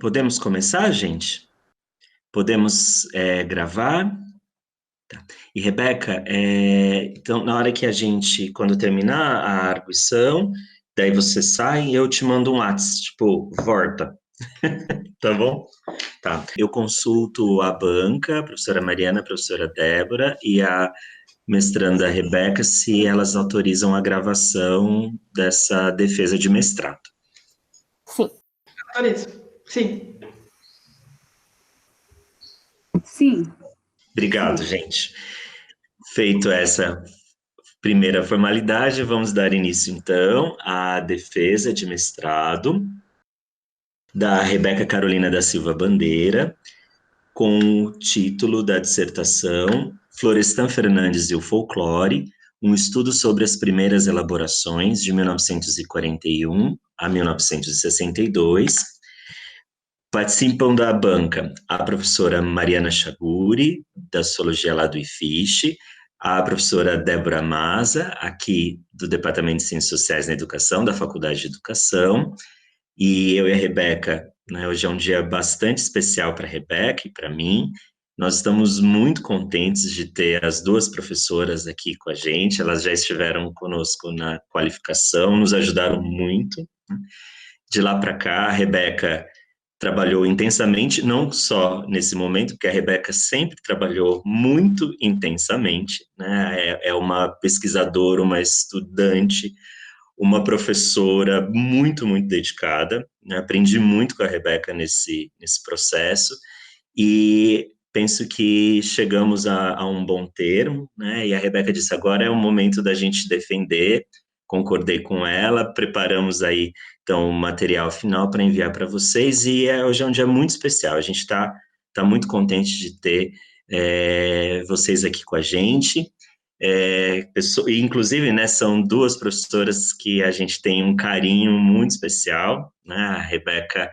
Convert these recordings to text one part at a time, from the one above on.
Podemos começar, gente? Podemos gravar? Tá. E, Rebeca, então, na hora que quando terminar a arguição, daí você sai e eu te mando um WhatsApp, tipo, volta, tá bom? Tá. Eu consulto a banca, a professora Mariana, a professora Débora e a mestranda Rebeca, se elas autorizam a gravação dessa defesa de mestrado. Sim. Autorizo. Sim. Sim. Obrigado, gente. Feito essa primeira formalidade, vamos dar início, então, à defesa de mestrado da Rebeca Carolina da Silva Bandeira, com o título da dissertação Florestan Fernandes e o Folclore, um estudo sobre as primeiras elaborações de 1941 a 1962. Participam da banca a professora Mariana Chaguri, da Sociologia lá do IFISH, a professora Débora Maza, aqui do Departamento de Ciências Sociais na Educação, da Faculdade de Educação, e eu e a Rebeca, né, hoje é um dia bastante especial para a Rebeca e para mim. Nós estamos muito contentes de ter as duas professoras aqui com a gente, elas já estiveram conosco na qualificação, nos ajudaram muito. De lá para cá, a Rebeca trabalhou intensamente, não só nesse momento, porque a Rebeca sempre trabalhou muito intensamente, né? É uma pesquisadora, uma estudante, uma professora muito, muito dedicada, né? Aprendi muito com a Rebeca nesse processo, e penso que chegamos a um bom termo, né? E a Rebeca disse, agora é o momento da gente defender, concordei com ela, preparamos aí, então, o material final para enviar para vocês, e hoje é um dia muito especial, a gente tá muito contente de ter vocês aqui com a gente, inclusive, né, são duas professoras que a gente tem um carinho muito especial, né, a Rebeca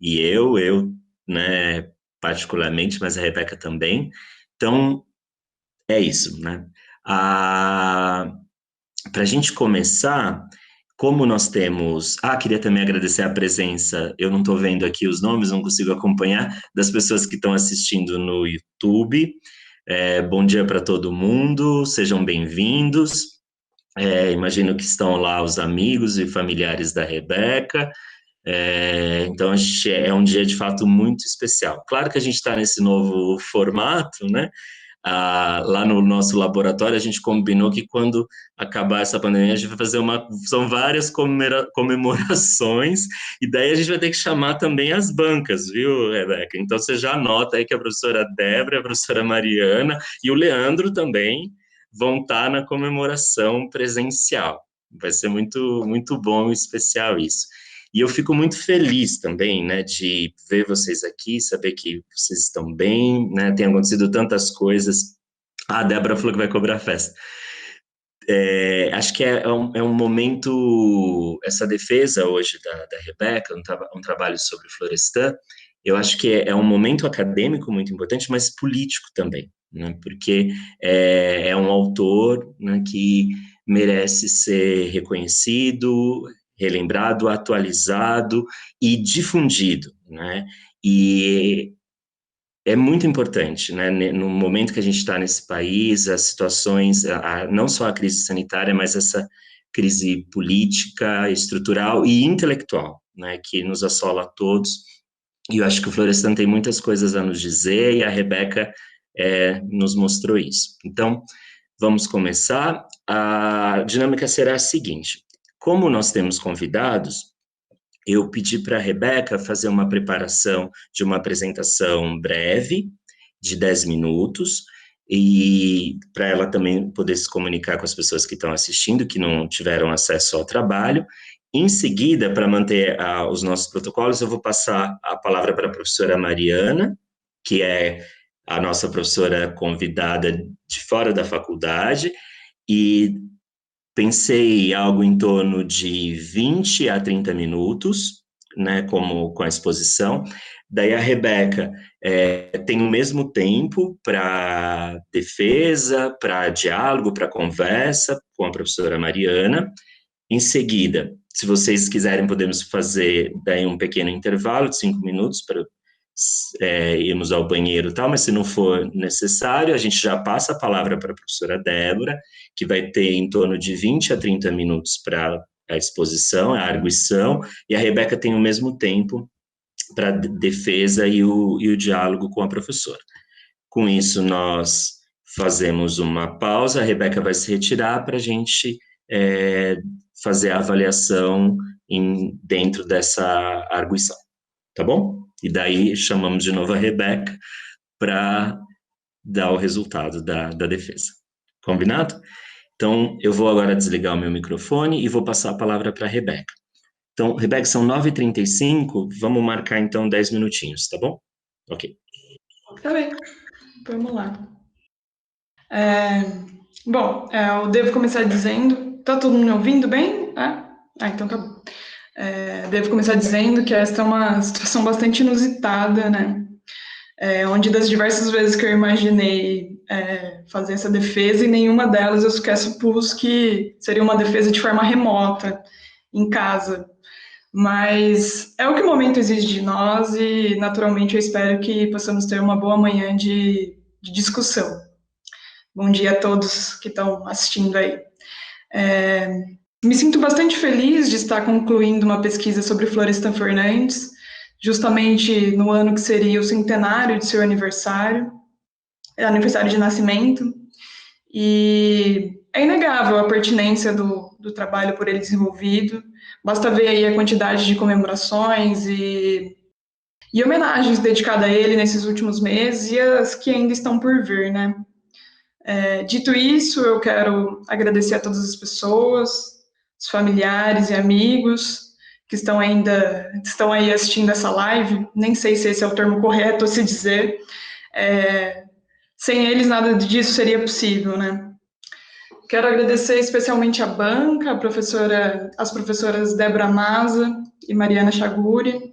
e eu, né, particularmente, mas a Rebeca também. Então, é isso, né? Para a gente começar, como nós temos. Queria também agradecer a presença, eu não estou vendo aqui os nomes, não consigo acompanhar, das pessoas que estão assistindo no YouTube. Bom dia para todo mundo, sejam bem-vindos. Imagino que estão lá os amigos e familiares da Rebeca. Então, é um dia de fato muito especial. Claro que a gente está nesse novo formato, né? Lá no nosso laboratório, a gente combinou que quando acabar essa pandemia, a gente vai fazer são várias comemorações, e daí a gente vai ter que chamar também as bancas, viu, Rebeca? Então, você já anota aí que a professora Débora, a professora Mariana e o Leandro também vão estar na comemoração presencial. Vai ser muito, muito bom e especial isso. E eu fico muito feliz também, né, de ver vocês aqui, saber que vocês estão bem, né, tem acontecido tantas coisas. A Débora falou que vai cobrar festa. Acho que é um momento, essa defesa hoje da Rebeca, um trabalho sobre o Florestan, eu acho que é um momento acadêmico muito importante, mas político também, né, porque é um autor, né, que merece ser reconhecido, relembrado, atualizado e difundido, né, e é muito importante, né, no momento que a gente está nesse país, as situações, não só a crise sanitária, mas essa crise política, estrutural e intelectual, né, que nos assola a todos, e eu acho que o Florestan tem muitas coisas a nos dizer, e a Rebeca nos mostrou isso. Então, vamos começar. A dinâmica será a seguinte: como nós temos convidados, eu pedi para a Rebeca fazer uma preparação de uma apresentação breve, de 10 minutos, e para ela também poder se comunicar com as pessoas que estão assistindo, que não tiveram acesso ao trabalho. Em seguida, para manter os nossos protocolos, eu vou passar a palavra para a professora Mariana, que é a nossa professora convidada de fora da faculdade, e pensei algo em torno de 20 a 30 minutos, né, como com a exposição. Daí a Rebeca tem o mesmo tempo para defesa, para diálogo, para conversa com a professora Mariana. Em seguida, Se vocês quiserem, podemos fazer daí um pequeno intervalo de 5 minutos para irmos ao banheiro e tal, mas se não for necessário, a gente já passa a palavra para a professora Débora, que vai ter em torno de 20 a 30 minutos para a exposição, a arguição, e a Rebeca tem o mesmo tempo para a defesa e o diálogo com a professora. Com isso, nós fazemos uma pausa, a Rebeca vai se retirar para a gente fazer a avaliação dentro dessa arguição, tá bom? E daí chamamos de novo a Rebeca para dar o resultado da defesa. Combinado? Então, eu vou agora desligar o meu microfone e vou passar a palavra para a Rebeca. Então, Rebeca, são 9h35, vamos marcar então 10 minutinhos, tá bom? Ok. Tá bem, vamos lá. Eu devo começar dizendo... Tá todo mundo me ouvindo bem? Então tá bom. Devo começar dizendo que esta é uma situação bastante inusitada, né? Onde das diversas vezes que eu imaginei fazer essa defesa, e nenhuma delas eu sequer supus que seria uma defesa de forma remota, em casa. Mas é o que o momento exige de nós e, naturalmente, eu espero que possamos ter uma boa manhã de discussão. Bom dia a todos que estão assistindo aí. Me sinto bastante feliz de estar concluindo uma pesquisa sobre Florestan Fernandes, justamente no ano que seria o centenário de seu aniversário de nascimento, e é inegável a pertinência do trabalho por ele desenvolvido. Basta ver aí a quantidade de comemorações e homenagens dedicadas a ele nesses últimos meses e as que ainda estão por vir, né? Dito isso, eu quero agradecer a todas as pessoas, os familiares e amigos que estão aí assistindo essa live. Nem sei se esse é o termo correto a se dizer. Sem eles, nada disso seria possível, né? Quero agradecer especialmente a banca, as professoras Débora Maza e Mariana Chaguri,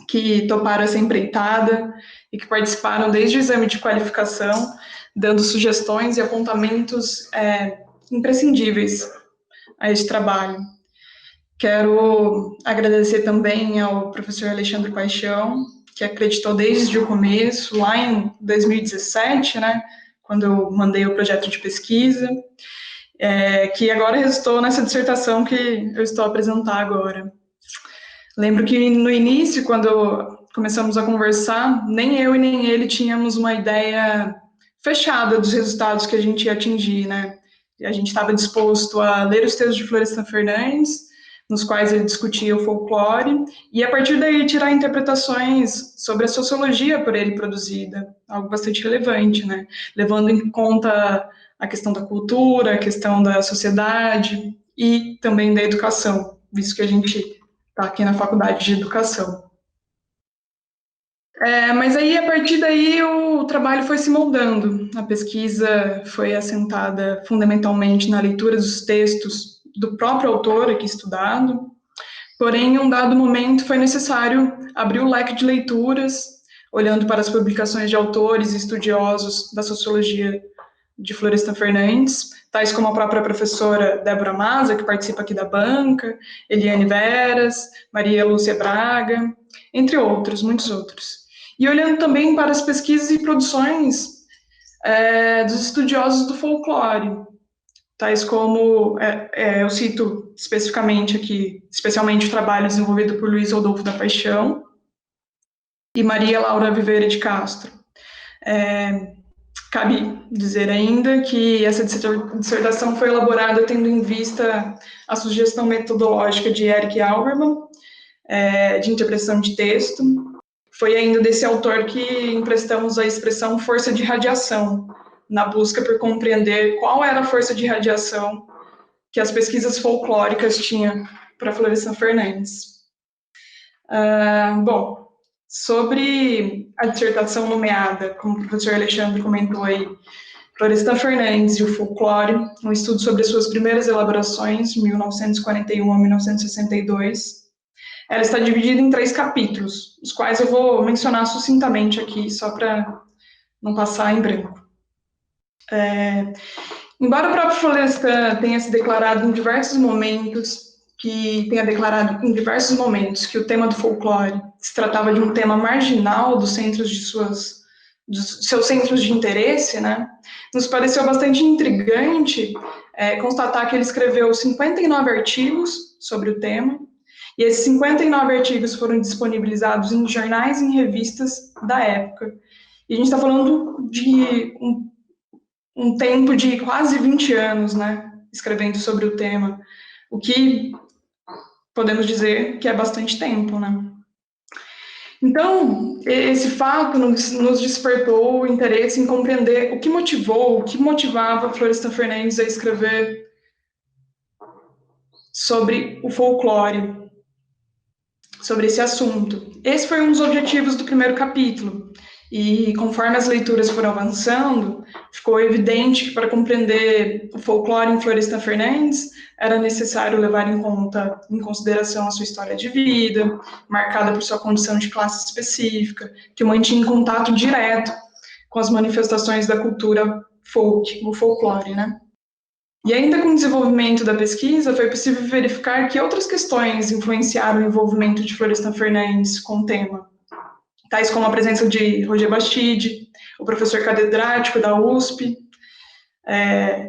que toparam essa empreitada e que participaram desde o exame de qualificação, dando sugestões e apontamentos imprescindíveis a esse trabalho. Quero agradecer também ao professor Alexandre Paixão, que acreditou desde o começo, lá em 2017, né, quando eu mandei o projeto de pesquisa, que agora resultou nessa dissertação que eu estou a apresentar agora. Lembro que no início, quando começamos a conversar, nem eu e nem ele tínhamos uma ideia fechada dos resultados que a gente ia atingir, né? A gente estava disposto a ler os textos de Florestan Fernandes, nos quais ele discutia o folclore, e a partir daí tirar interpretações sobre a sociologia por ele produzida, algo bastante relevante, né? Levando em conta a questão da cultura, a questão da sociedade e também da educação, visto que a gente está aqui na faculdade de educação. Mas aí, a partir daí, o trabalho foi se moldando. A pesquisa foi assentada fundamentalmente na leitura dos textos do próprio autor aqui estudado, porém, em um dado momento, foi necessário abrir o leque de leituras, olhando para as publicações de autores e estudiosos da sociologia de Florestan Fernandes, tais como a própria professora Débora Maza, que participa aqui da banca, Eliane Veras, Maria Lúcia Braga, entre outros, muitos outros. E olhando também para as pesquisas e produções dos estudiosos do folclore, tais como, eu cito especificamente aqui, especialmente o trabalho desenvolvido por Luiz Rodolfo da Paixão e Maria Laura Viveira de Castro. Cabe dizer ainda que essa dissertação foi elaborada tendo em vista a sugestão metodológica de Eric Alberman, de interpretação de texto. Foi ainda desse autor que emprestamos a expressão força de radiação, na busca por compreender qual era a força de radiação que as pesquisas folclóricas tinham para Florestan Fernandes. Sobre a dissertação nomeada, como o professor Alexandre comentou aí, Florestan Fernandes e o folclore, um estudo sobre suas primeiras elaborações, de 1941 a 1962. Ela está dividida em 3 capítulos, os quais eu vou mencionar sucintamente aqui, só para não passar em branco. Embora o próprio Florestan tenha se declarado em diversos momentos que tenha declarado em diversos momentos que o tema do folclore se tratava de um tema marginal dos seus centros de interesse, né, nos pareceu bastante intrigante constatar que ele escreveu 59 artigos sobre o tema, e esses 59 artigos foram disponibilizados em jornais e em revistas da época. E a gente está falando de um tempo de quase 20 anos, né, escrevendo sobre o tema, o que podemos dizer que é bastante tempo, né. Então, esse fato nos despertou o interesse em compreender o que motivava Florestan Fernandes a escrever sobre o folclore, sobre esse assunto. Esse foi um dos objetivos do primeiro capítulo, e conforme as leituras foram avançando, ficou evidente que para compreender o folclore em Florestan Fernandes era necessário levar em consideração a sua história de vida, marcada por sua condição de classe específica, que o mantinha em contato direto com as manifestações da cultura folk, o folclore, né? E ainda com o desenvolvimento da pesquisa, foi possível verificar que outras questões influenciaram o envolvimento de Florestan Fernandes com o tema, tais como a presença de Roger Bastide, o professor catedrático da USP,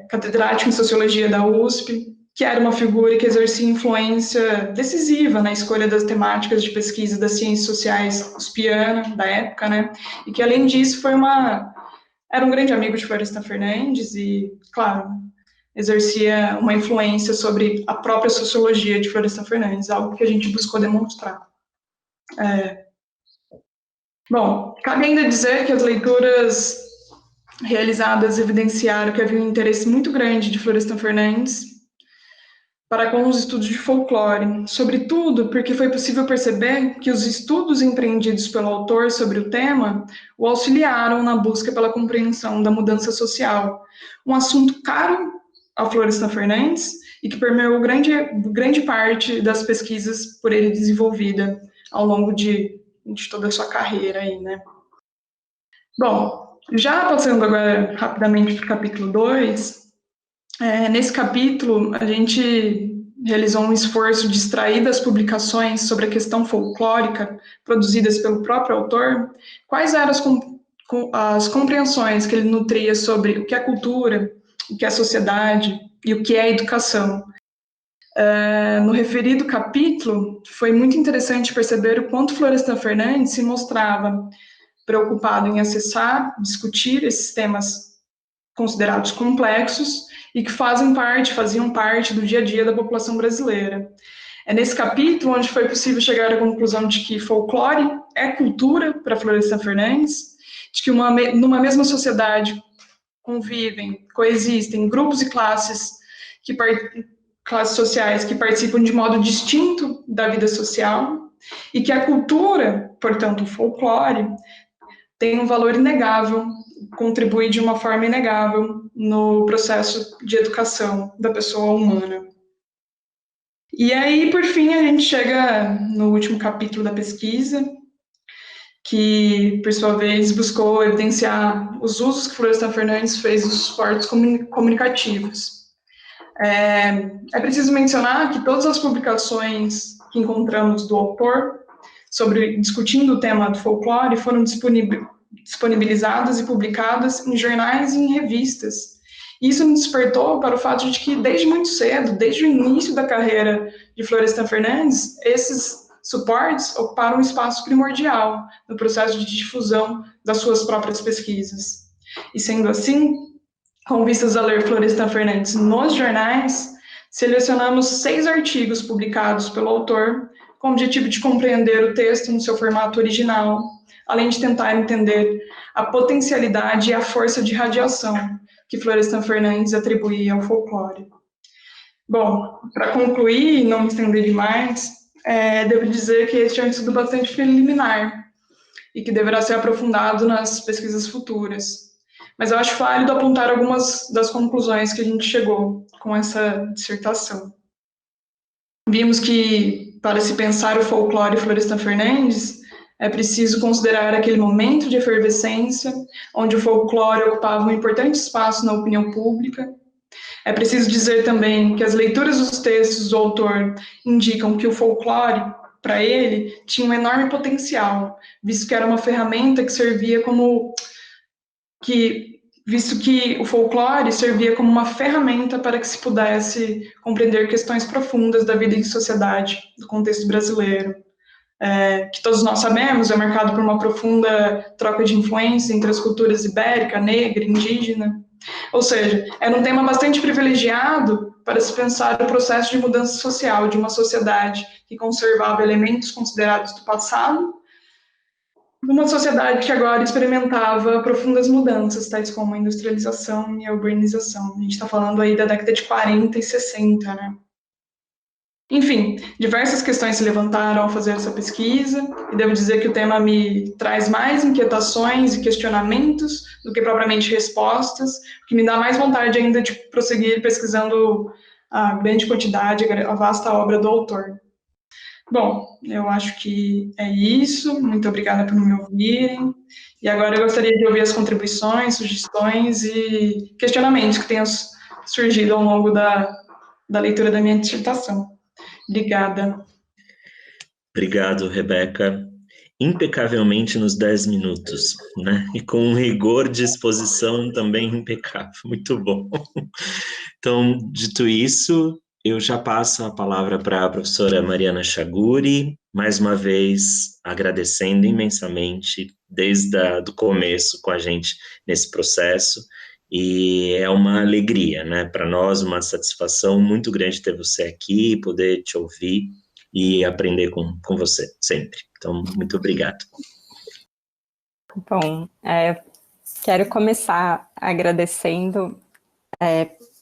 catedrático em Sociologia da USP, que era uma figura que exercia influência decisiva na escolha das temáticas de pesquisa das ciências sociais uspiana da época, né? E que, além disso, era um grande amigo de Florestan Fernandes e, claro, exercia uma influência sobre a própria sociologia de Florestan Fernandes, algo que a gente buscou demonstrar. Bom, cabe ainda dizer que as leituras realizadas evidenciaram que havia um interesse muito grande de Florestan Fernandes para com os estudos de folclore, sobretudo porque foi possível perceber que os estudos empreendidos pelo autor sobre o tema o auxiliaram na busca pela compreensão da mudança social, um assunto caro a Florestan Fernandes e que permeou grande parte das pesquisas por ele desenvolvida ao longo de toda a sua carreira aí, né? Bom, já passando agora rapidamente para o capítulo 2, nesse capítulo a gente realizou um esforço de extrair das publicações sobre a questão folclórica produzidas pelo próprio autor, quais eram as compreensões que ele nutria sobre o que é cultura, o que é sociedade e o que é educação. No referido capítulo, foi muito interessante perceber o quanto Florestan Fernandes se mostrava preocupado em acessar, discutir esses temas considerados complexos e que faziam parte do dia a dia da população brasileira. É nesse capítulo onde foi possível chegar à conclusão de que folclore é cultura para Florestan Fernandes, de que numa mesma sociedade coexistem grupos e classes sociais que participam de modo distinto da vida social e que a cultura, portanto o folclore, tem um valor inegável, contribui de uma forma inegável no processo de educação da pessoa humana. E aí, por fim, a gente chega no último capítulo da pesquisa, que, por sua vez, buscou evidenciar os usos que Florestan Fernandes fez dos suportes comunicativos. É preciso mencionar que todas as publicações que encontramos do autor discutindo o tema do folclore foram disponibilizadas e publicadas em jornais e em revistas. Isso me despertou para o fato de que, desde muito cedo, desde o início da carreira de Florestan Fernandes, esses suportes ocuparam um espaço primordial no processo de difusão das suas próprias pesquisas. E sendo assim, com vistas a ler Florestan Fernandes nos jornais, selecionamos 6 artigos publicados pelo autor com o objetivo de compreender o texto no seu formato original, além de tentar entender a potencialidade e a força de radiação que Florestan Fernandes atribuía ao folclore. Bom, para concluir e não me estender demais, devo dizer que este é um estudo bastante preliminar e que deverá ser aprofundado nas pesquisas futuras. Mas eu acho válido apontar algumas das conclusões que a gente chegou com essa dissertação. Vimos que, para se pensar o folclore Florestan Fernandes, é preciso considerar aquele momento de efervescência, onde o folclore ocupava um importante espaço na opinião pública. É preciso dizer também que as leituras dos textos do autor indicam que o folclore, para ele, tinha um enorme potencial, visto que era uma ferramenta que servia como visto que o folclore servia como uma ferramenta para que se pudesse compreender questões profundas da vida em sociedade, do contexto brasileiro, que todos nós sabemos é marcado por uma profunda troca de influência entre as culturas ibérica, negra, indígena. Ou seja, era um tema bastante privilegiado para se pensar o processo de mudança social de uma sociedade que conservava elementos considerados do passado, numa sociedade que agora experimentava profundas mudanças, tais como a industrialização e a urbanização. A gente está falando aí da década de 40 e 60, né? Enfim, diversas questões se levantaram ao fazer essa pesquisa, e devo dizer que o tema me traz mais inquietações e questionamentos do que propriamente respostas, o que me dá mais vontade ainda de prosseguir pesquisando a grande quantidade, a vasta obra do autor. Bom, eu acho que é isso. Muito obrigada por me ouvirem. E agora eu gostaria de ouvir as contribuições, sugestões e questionamentos que tenham surgido ao longo da leitura da minha dissertação. Obrigada. Obrigado, Rebeca. Impecavelmente nos 10 minutos, né? E com um rigor de exposição também impecável. Muito bom. Então, dito isso, eu já passo a palavra para a professora Mariana Chaguri, mais uma vez agradecendo imensamente desde o começo com a gente nesse processo, e é uma alegria, né, para nós, uma satisfação muito grande ter você aqui, poder te ouvir e aprender com você, sempre. Então, muito obrigado. Bom, quero começar agradecendo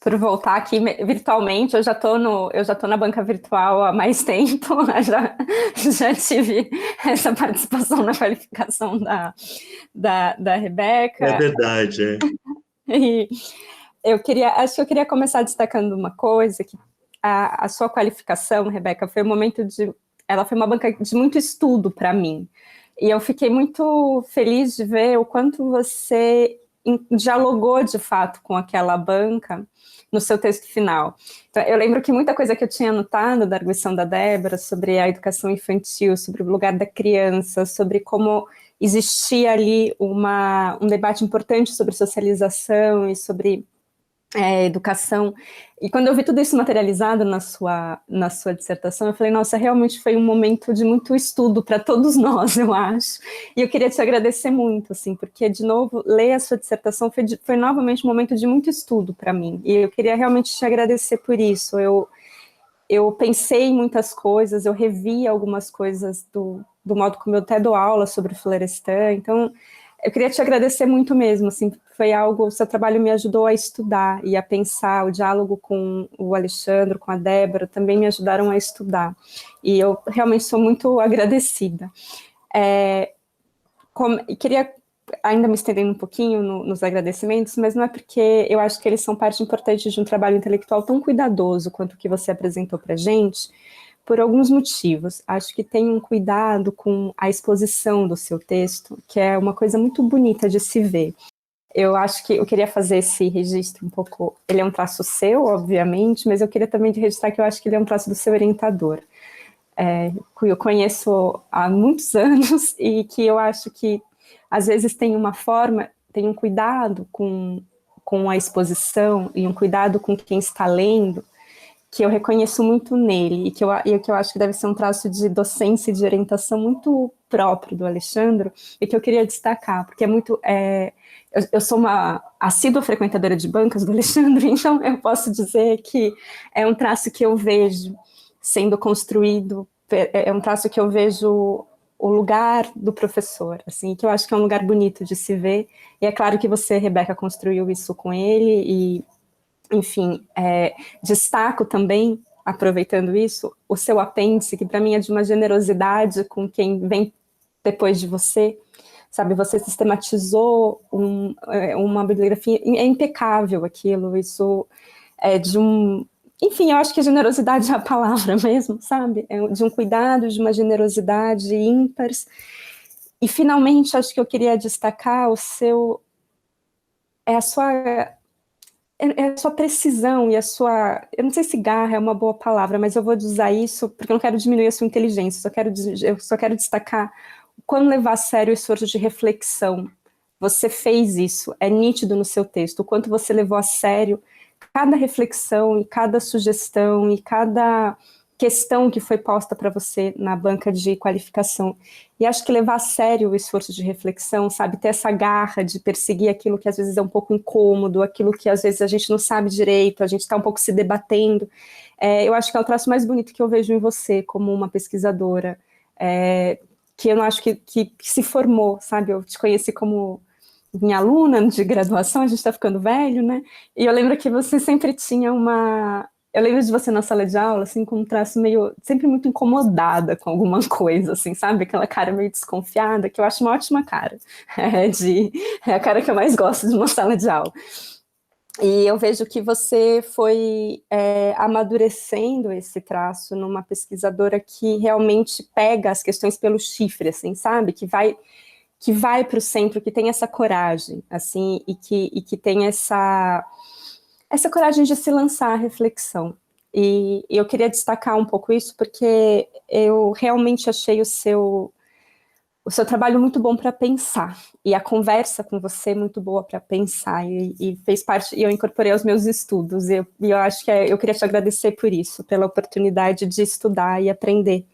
por voltar aqui virtualmente. Eu já estou na banca virtual há mais tempo, já tive essa participação na qualificação da Rebeca. É verdade, é. E acho que eu queria começar destacando uma coisa, que a sua qualificação, Rebeca, ela foi uma banca de muito estudo para mim. E eu fiquei muito feliz de ver o quanto você dialogou de fato com aquela banca no seu texto final. Então, eu lembro que muita coisa que eu tinha anotado da arguição da Débora sobre a educação infantil, sobre o lugar da criança, sobre como existia ali um debate importante sobre socialização e sobre educação. E quando eu vi tudo isso materializado na sua dissertação, eu falei, nossa, realmente foi um momento de muito estudo para todos nós, eu acho. E eu queria te agradecer muito, assim, porque, de novo, ler a sua dissertação foi novamente um momento de muito estudo para mim. E eu queria realmente te agradecer por isso. Eu pensei em muitas coisas, eu revi algumas coisas do modo como eu até dou aula sobre o Florestan. Então, eu queria te agradecer muito mesmo, assim, o seu trabalho me ajudou a estudar e a pensar, o diálogo com o Alexandre, com a Débora, também me ajudaram a estudar, e eu realmente sou muito agradecida. Queria ainda me estendendo um pouquinho nos agradecimentos, mas não é porque eu acho que eles são parte importante de um trabalho intelectual tão cuidadoso quanto o que você apresentou para a gente, por alguns motivos. Acho que tem um cuidado com a exposição do seu texto, que é uma coisa muito bonita de se ver. Eu acho que eu queria fazer esse registro um pouco, ele é um traço seu, obviamente, mas eu queria também registrar que eu acho que ele é um traço do seu orientador, que eu conheço há muitos anos e que eu acho que, às vezes, tem um cuidado com a exposição e um cuidado com quem está lendo, que eu reconheço muito nele, e que eu acho que deve ser um traço de docência e de orientação muito próprio do Alexandre, e que eu queria destacar, porque é muito... eu sou uma assídua frequentadora de bancas do Alexandre, então eu posso dizer que é um traço que eu vejo sendo construído, é um traço que eu vejo o lugar do professor, assim, que eu acho que é um lugar bonito de se ver, e é claro que você, Rebeca, construiu isso com ele, e enfim, destaco também, aproveitando isso, o seu apêndice, que para mim é de uma generosidade com quem vem depois de você, sabe, você sistematizou uma bibliografia, é impecável aquilo, isso é de enfim, eu acho que generosidade é a palavra mesmo, sabe, de um cuidado, de uma generosidade ímpares. E finalmente, acho que eu queria destacar a sua é a sua precisão e a sua... Eu não sei se garra é uma boa palavra, mas eu vou usar isso porque eu não quero diminuir a sua inteligência, eu só quero destacar quando levar a sério o esforço de reflexão. Você fez isso, é nítido no seu texto, o quanto você levou a sério cada reflexão e cada sugestão e cada questão que foi posta para você na banca de qualificação. E acho que levar a sério o esforço de reflexão, sabe, ter essa garra de perseguir aquilo que às vezes é um pouco incômodo, aquilo que às vezes a gente não sabe direito, a gente está um pouco se debatendo, eu acho que é o traço mais bonito que eu vejo em você como uma pesquisadora, que eu não acho que se formou, sabe, eu te conheci como minha aluna de graduação, a gente está ficando velho, né? E eu lembro que você sempre tinha uma... Eu lembro de você na sala de aula, assim, com um traço meio... sempre muito incomodada com alguma coisa, assim, sabe? Aquela cara meio desconfiada, que eu acho uma ótima cara. É a cara que eu mais gosto de uma sala de aula. E eu vejo que você foi amadurecendo esse traço numa pesquisadora que realmente pega as questões pelo chifre, assim, sabe? Que vai para o centro, que tem essa coragem, assim, e que tem essa coragem de se lançar à reflexão. E eu queria destacar um pouco isso, porque eu realmente achei o seu trabalho muito bom para pensar, e a conversa com você muito boa para pensar, e fez parte, e eu incorporei aos meus estudos, e eu acho que eu queria te agradecer por isso, pela oportunidade de estudar e aprender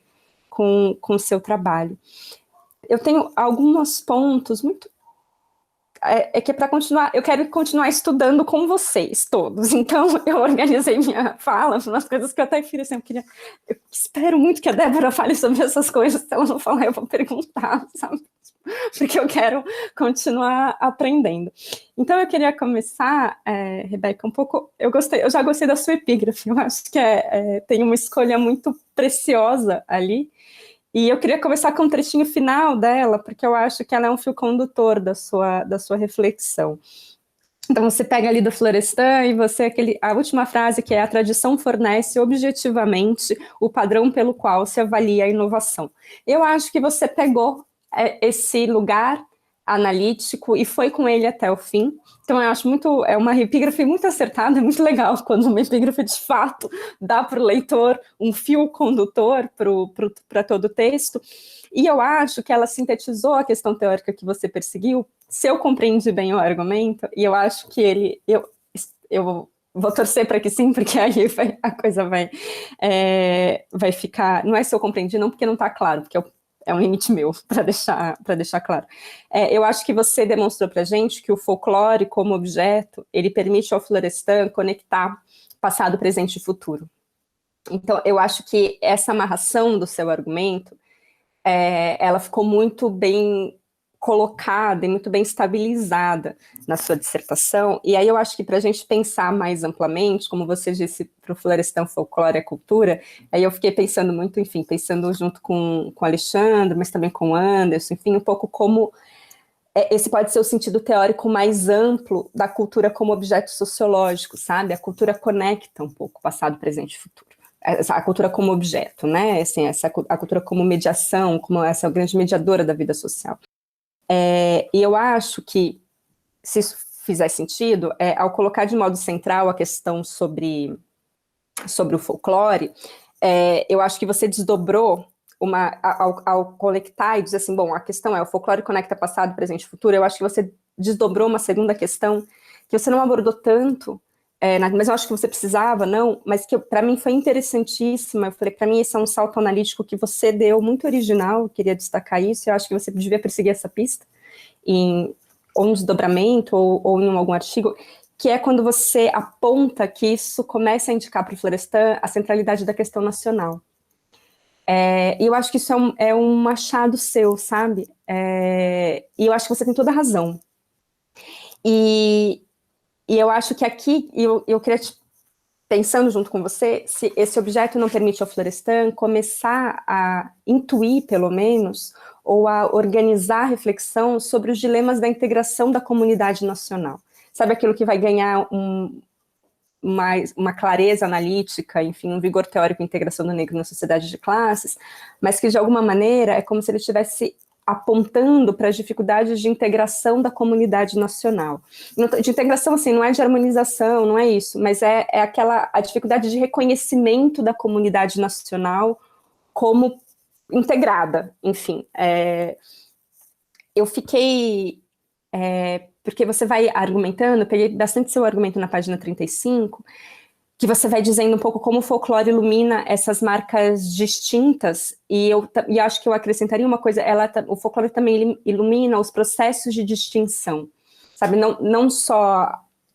com o seu trabalho. Eu tenho alguns pontos muito... que é para continuar, eu quero continuar estudando com vocês todos, então eu organizei minha fala, umas coisas que eu até fiz, assim, eu espero muito que a Débora fale sobre essas coisas, se ela não falar eu vou perguntar, sabe, porque eu quero continuar aprendendo. Então eu queria começar, Rebeca, um pouco, eu já gostei da sua epígrafe, eu acho que tem uma escolha muito preciosa ali. E eu queria começar com um trechinho final dela, porque eu acho que ela é um fio condutor da sua reflexão. Então, você pega ali do Florestan e você, a última frase, que é: a tradição fornece objetivamente o padrão pelo qual se avalia a inovação. Eu acho que você pegou esse lugar analítico e foi com ele até o fim. Então, eu acho é uma epígrafe muito acertada, é muito legal quando uma epígrafe, de fato, dá para o leitor um fio condutor para todo o texto. E eu acho que ela sintetizou a questão teórica que você perseguiu, se eu compreendi bem o argumento, e eu acho que eu vou torcer para que sim, porque aí a coisa vai ficar... Não é se eu compreendi, não, porque não está claro, porque é um limite meu, para deixar claro. Eu acho que você demonstrou para a gente que o folclore, como objeto, ele permite ao Florestan conectar passado, presente e futuro. Então, eu acho que essa amarração do seu argumento, ela ficou muito bem colocada e muito bem estabilizada na sua dissertação, e aí eu acho que para a gente pensar mais amplamente, como você disse, para o Florestan, folclore é cultura, aí eu fiquei pensando muito, enfim, pensando junto com o Alexandre, mas também com o Anderson, enfim, um pouco como esse pode ser o sentido teórico mais amplo da cultura como objeto sociológico, sabe? A cultura conecta um pouco passado, presente e futuro. A cultura como objeto, né? Assim, a cultura como mediação, como essa grande mediadora da vida social. E eu acho que, se isso fizer sentido, ao colocar de modo central a questão sobre o folclore, eu acho que você desdobrou ao conectar e dizer assim, bom, a questão o folclore conecta passado, presente e futuro, eu acho que você desdobrou uma segunda questão que você não abordou tanto, mas eu acho que você precisava, mas que para mim foi interessantíssima. Eu falei, para mim esse é um salto analítico que você deu, muito original, eu queria destacar isso, eu acho que você devia perseguir essa pista, ou um desdobramento, ou em algum artigo, que é quando você aponta que isso começa a indicar para o Florestan a centralidade da questão nacional. E eu acho que isso é um machado seu, sabe? E eu acho que você tem toda a razão. E eu acho que aqui, eu queria pensando junto com você, se esse objeto não permite ao Florestan começar a intuir, pelo menos, ou a organizar a reflexão sobre os dilemas da integração da comunidade nacional. Sabe aquilo que vai ganhar uma clareza analítica, enfim, um vigor teórico e integração do negro na sociedade de classes, mas que, de alguma maneira, é como se ele estivesse apontando para as dificuldades de integração da comunidade nacional. De integração, assim, não é de harmonização, não é isso, mas é a dificuldade de reconhecimento da comunidade nacional como integrada, enfim. Eu fiquei... porque você vai argumentando, eu peguei bastante seu argumento na página 35, que você vai dizendo um pouco como o folclore ilumina essas marcas distintas, e eu acho que eu acrescentaria uma coisa, o folclore também ilumina os processos de distinção, sabe,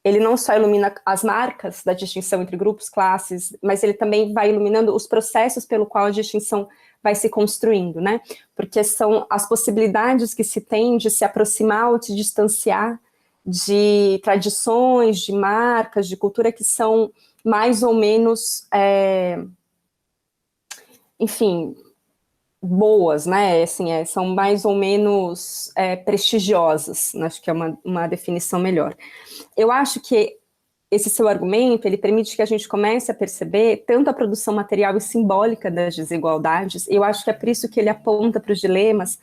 ele não só ilumina as marcas da distinção entre grupos, classes, mas ele também vai iluminando os processos pelo qual a distinção vai se construindo, né, porque são as possibilidades que se tem de se aproximar ou se distanciar de tradições, de marcas, de cultura que são mais ou menos, enfim, boas, né, assim, são mais ou menos prestigiosas, acho que é uma definição melhor. Eu acho que esse seu argumento, ele permite que a gente comece a perceber tanto a produção material e simbólica das desigualdades, e eu acho que é por isso que ele aponta para os dilemas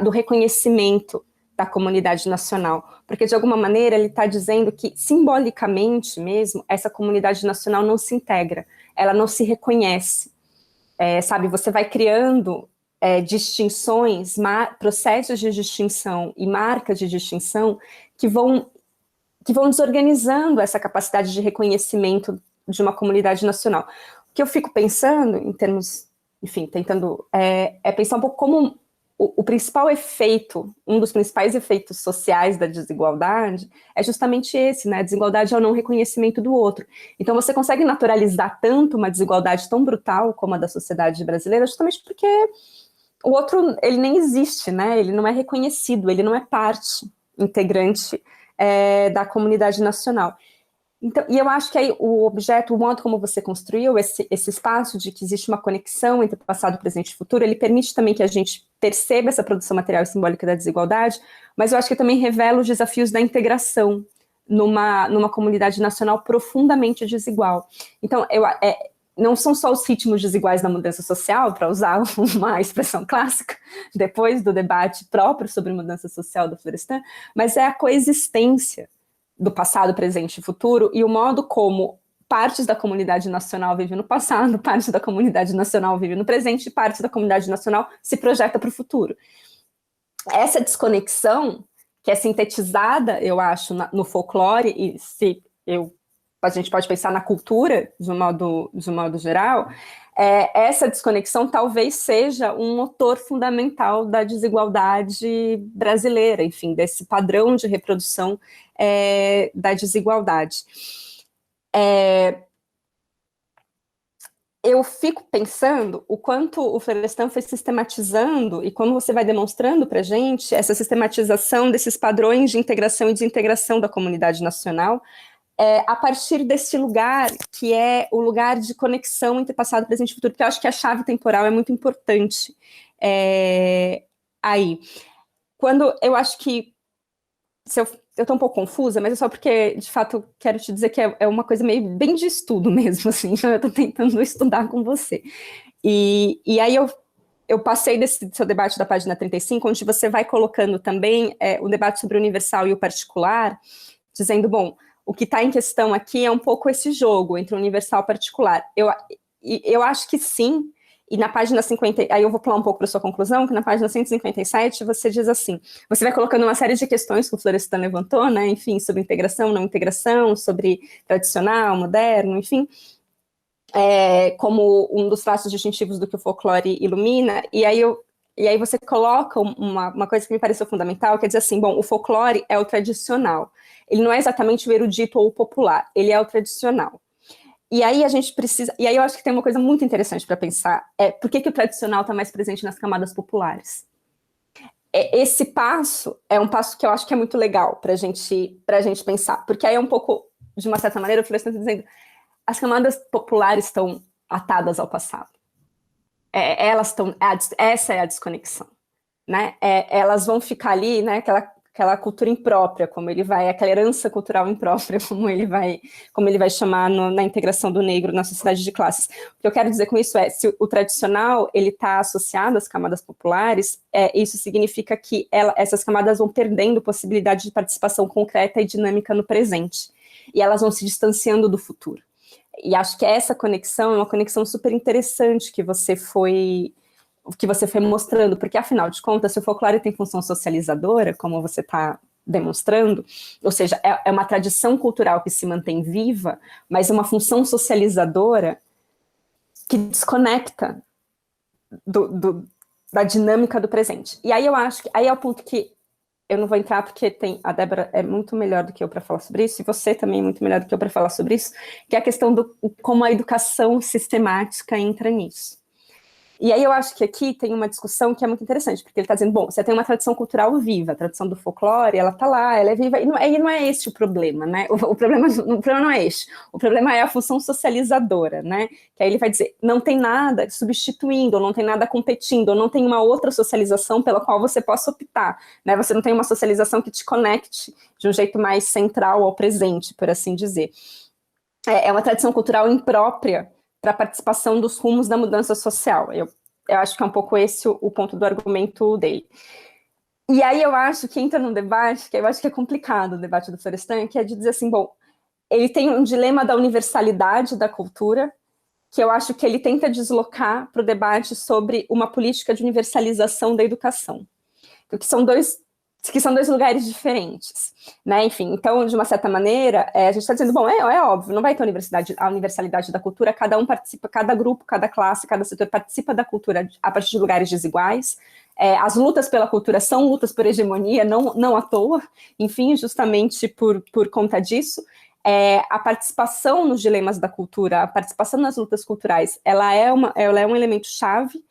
do reconhecimento da comunidade nacional, porque de alguma maneira ele está dizendo que simbolicamente mesmo, essa comunidade nacional não se integra, ela não se reconhece, sabe, você vai criando distinções, processos de distinção e marcas de distinção que vão desorganizando essa capacidade de reconhecimento de uma comunidade nacional. O que eu fico pensando, em termos, enfim, tentando, pensar um pouco como o principal efeito, um dos principais efeitos sociais da desigualdade é justamente esse, né? A desigualdade é o não reconhecimento do outro. Então você consegue naturalizar tanto uma desigualdade tão brutal como a da sociedade brasileira, justamente porque o outro, ele nem existe, né? Ele não é reconhecido, ele não é parte integrante da comunidade nacional. Então, e eu acho que aí o modo como você construiu esse espaço de que existe uma conexão entre passado, presente e futuro, ele permite também que a gente perceba essa produção material e simbólica da desigualdade, mas eu acho que também revela os desafios da integração numa comunidade nacional profundamente desigual. Então, não são só os ritmos desiguais da mudança social, para usar uma expressão clássica, depois do debate próprio sobre mudança social do Florestan, mas é a coexistência do passado, presente e futuro, e o modo como partes da comunidade nacional vivem no passado, parte da comunidade nacional vive no presente, e parte da comunidade nacional se projeta para o futuro. Essa desconexão, que é sintetizada, eu acho, no folclore, e a gente pode pensar na cultura, de um modo geral, essa desconexão talvez seja um motor fundamental da desigualdade brasileira, enfim, desse padrão de reprodução da desigualdade. Eu fico pensando o quanto o Florestan foi sistematizando, e como você vai demonstrando para a gente essa sistematização desses padrões de integração e desintegração da comunidade nacional, a partir desse lugar, que é o lugar de conexão entre passado, presente e futuro, porque eu acho que a chave temporal é muito importante aí. Quando eu acho que, eu estou um pouco confusa, mas é só porque, de fato, quero te dizer que é uma coisa meio bem de estudo mesmo, assim, então eu estou tentando estudar com você. E aí eu passei desse seu debate da página 35, onde você vai colocando também o debate sobre o universal e o particular, dizendo, bom, o que está em questão aqui é um pouco esse jogo entre o universal e o particular. Eu acho que sim, e na página 50, aí eu vou pular um pouco para a sua conclusão, que na página 157 você diz assim, você vai colocando uma série de questões que o Florestan levantou, né, enfim, sobre integração, não integração, sobre tradicional, moderno, enfim, como um dos traços distintivos do que o folclore ilumina, e aí você coloca uma coisa que me pareceu fundamental, que é dizer assim, bom, o folclore é o tradicional, ele não é exatamente o erudito ou o popular, ele é o tradicional. E aí a gente precisa, e aí eu acho que tem uma coisa muito interessante para pensar, por que o tradicional está mais presente nas camadas populares? Esse passo é um passo que eu acho que é muito legal para a gente pensar, porque aí é um pouco, de uma certa maneira, o Florestan está dizendo, as camadas populares estão atadas ao passado. Elas estão, essa é a desconexão, né? Elas vão ficar ali, né? aquela cultura imprópria, como ele vai, aquela herança cultural imprópria, como ele vai chamar na integração do negro na sociedade de classes. O que eu quero dizer com isso é, se o tradicional ele está associado às camadas populares, isso significa que essas camadas vão perdendo possibilidade de participação concreta e dinâmica no presente, e elas vão se distanciando do futuro. E acho que essa conexão é uma conexão super interessante que você foi mostrando, porque, afinal de contas, se o folclore tem função socializadora, como você está demonstrando, ou seja, é uma tradição cultural que se mantém viva, mas é uma função socializadora que desconecta da dinâmica do presente. E aí eu acho que, aí é o ponto que eu não vou entrar, porque a Débora é muito melhor do que eu para falar sobre isso, e você também é muito melhor do que eu para falar sobre isso, que é a questão como a educação sistemática entra nisso. E aí eu acho que aqui tem uma discussão que é muito interessante, porque ele está dizendo, bom, você tem uma tradição cultural viva, a tradição do folclore, ela está lá, ela é viva, e não é esse o problema, né? O problema não é este, o problema é a função socializadora, né? Que aí ele vai dizer, não tem nada substituindo, ou não tem nada competindo, ou não tem uma outra socialização pela qual você possa optar, né? Você não tem uma socialização que te conecte de um jeito mais central ao presente, por assim dizer. É uma tradição cultural imprópria para a participação dos rumos da mudança social. Eu acho que é um pouco esse o ponto do argumento dele. E aí eu acho que entra num debate, que eu acho que é complicado, o debate do Florestan, que é de dizer assim, bom, ele tem um dilema da universalidade da cultura, que eu acho que ele tenta deslocar para o debate sobre uma política de universalização da educação, que são dois lugares diferentes, né? Enfim, então, de uma certa maneira, a gente está dizendo, bom, é óbvio, não vai ter a universalidade da cultura, cada um participa, cada grupo, cada classe, cada setor participa da cultura a partir de lugares desiguais. As lutas pela cultura são lutas por hegemonia, não à toa, enfim, justamente por conta disso. A participação nos dilemas da cultura, a participação nas lutas culturais, ela é um elemento-chave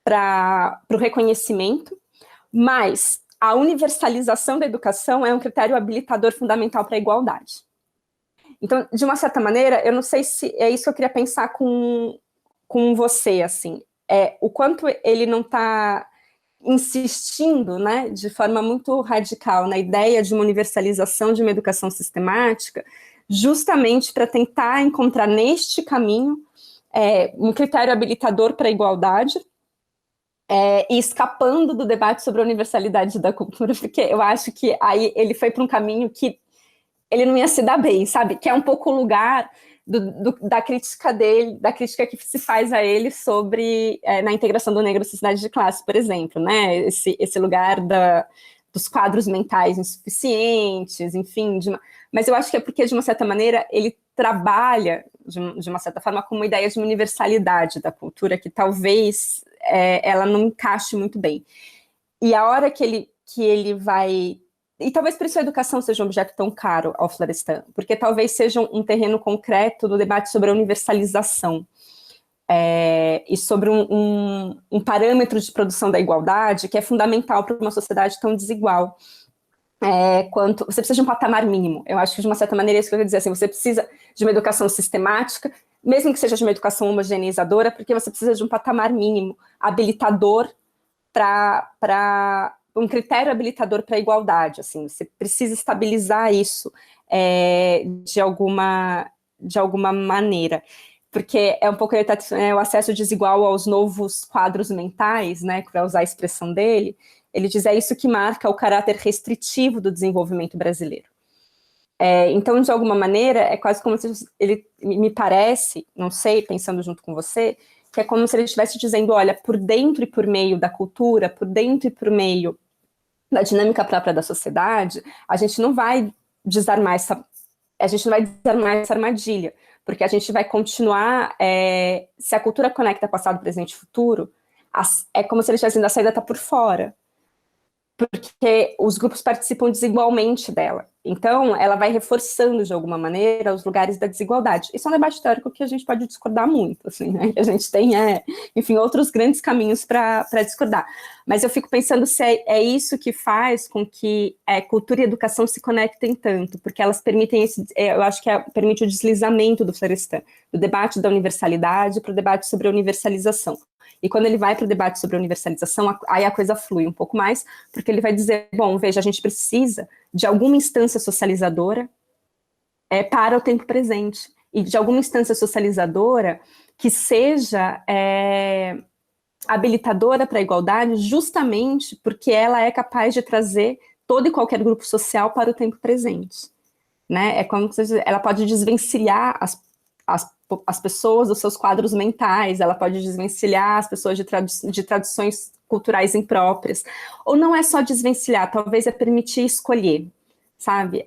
para o reconhecimento, mas a universalização da educação é um critério habilitador fundamental para a igualdade. Então, de uma certa maneira, eu não sei se é isso que eu queria pensar com você, assim, o quanto ele não está insistindo, né, de forma muito radical na ideia de uma universalização de uma educação sistemática, justamente para tentar encontrar neste caminho um critério habilitador para a igualdade, e escapando do debate sobre a universalidade da cultura, porque eu acho que aí ele foi para um caminho que ele não ia se dar bem, sabe? Que é um pouco o lugar da crítica dele, da crítica que se faz a ele sobre, na integração do negro na sociedade de classe, por exemplo, né? Esse lugar dos quadros mentais insuficientes, enfim. Mas eu acho que é porque, de uma certa maneira, ele trabalha, de uma certa forma, com uma ideia de uma universalidade da cultura que talvez ela não encaixe muito bem. E a hora que ele vai... E talvez por isso a educação seja um objeto tão caro ao Florestan, porque talvez seja um terreno concreto do debate sobre a universalização, e sobre um parâmetro de produção da igualdade que é fundamental para uma sociedade tão desigual. Você precisa de um patamar mínimo. Eu acho que, de uma certa maneira, é isso que eu quero dizer. Assim, você precisa de uma educação sistemática, mesmo que seja de uma educação homogeneizadora, porque você precisa de um patamar mínimo habilitador para um critério habilitador para a igualdade. Assim, você precisa estabilizar isso de alguma maneira, porque é um pouco o acesso desigual aos novos quadros mentais, né, para usar a expressão dele. Ele diz, isso que marca o caráter restritivo do desenvolvimento brasileiro. Então, de alguma maneira, é quase como se ele, me parece, não sei, pensando junto com você, que é como se ele estivesse dizendo, olha, por dentro e por meio da cultura, por dentro e por meio da dinâmica própria da sociedade, a gente não vai desarmar essa armadilha, porque a gente vai continuar, se a cultura conecta passado, presente e futuro, é como se ele estivesse dizendo, a saída está por fora, porque os grupos participam desigualmente dela. Então, ela vai reforçando, de alguma maneira, os lugares da desigualdade. Isso é um debate teórico que a gente pode discordar muito, assim, né? A gente tem, enfim, outros grandes caminhos para discordar. Mas eu fico pensando se é isso que faz com que cultura e educação se conectem tanto, porque elas permitem eu acho que permite o deslizamento do Florestan, do debate da universalidade para o debate sobre a universalização. E quando ele vai para o debate sobre a universalização, aí a coisa flui um pouco mais, porque ele vai dizer, bom, veja, a gente precisa de alguma instância socializadora para o tempo presente, e de alguma instância socializadora que seja habilitadora para a igualdade, justamente porque ela é capaz de trazer todo e qualquer grupo social para o tempo presente. Né? É como se ela pode desvencilhar as pessoas dos seus quadros mentais, ela pode desvencilhar as pessoas de tradições culturais impróprias. Ou não é só desvencilhar, talvez é permitir escolher, sabe?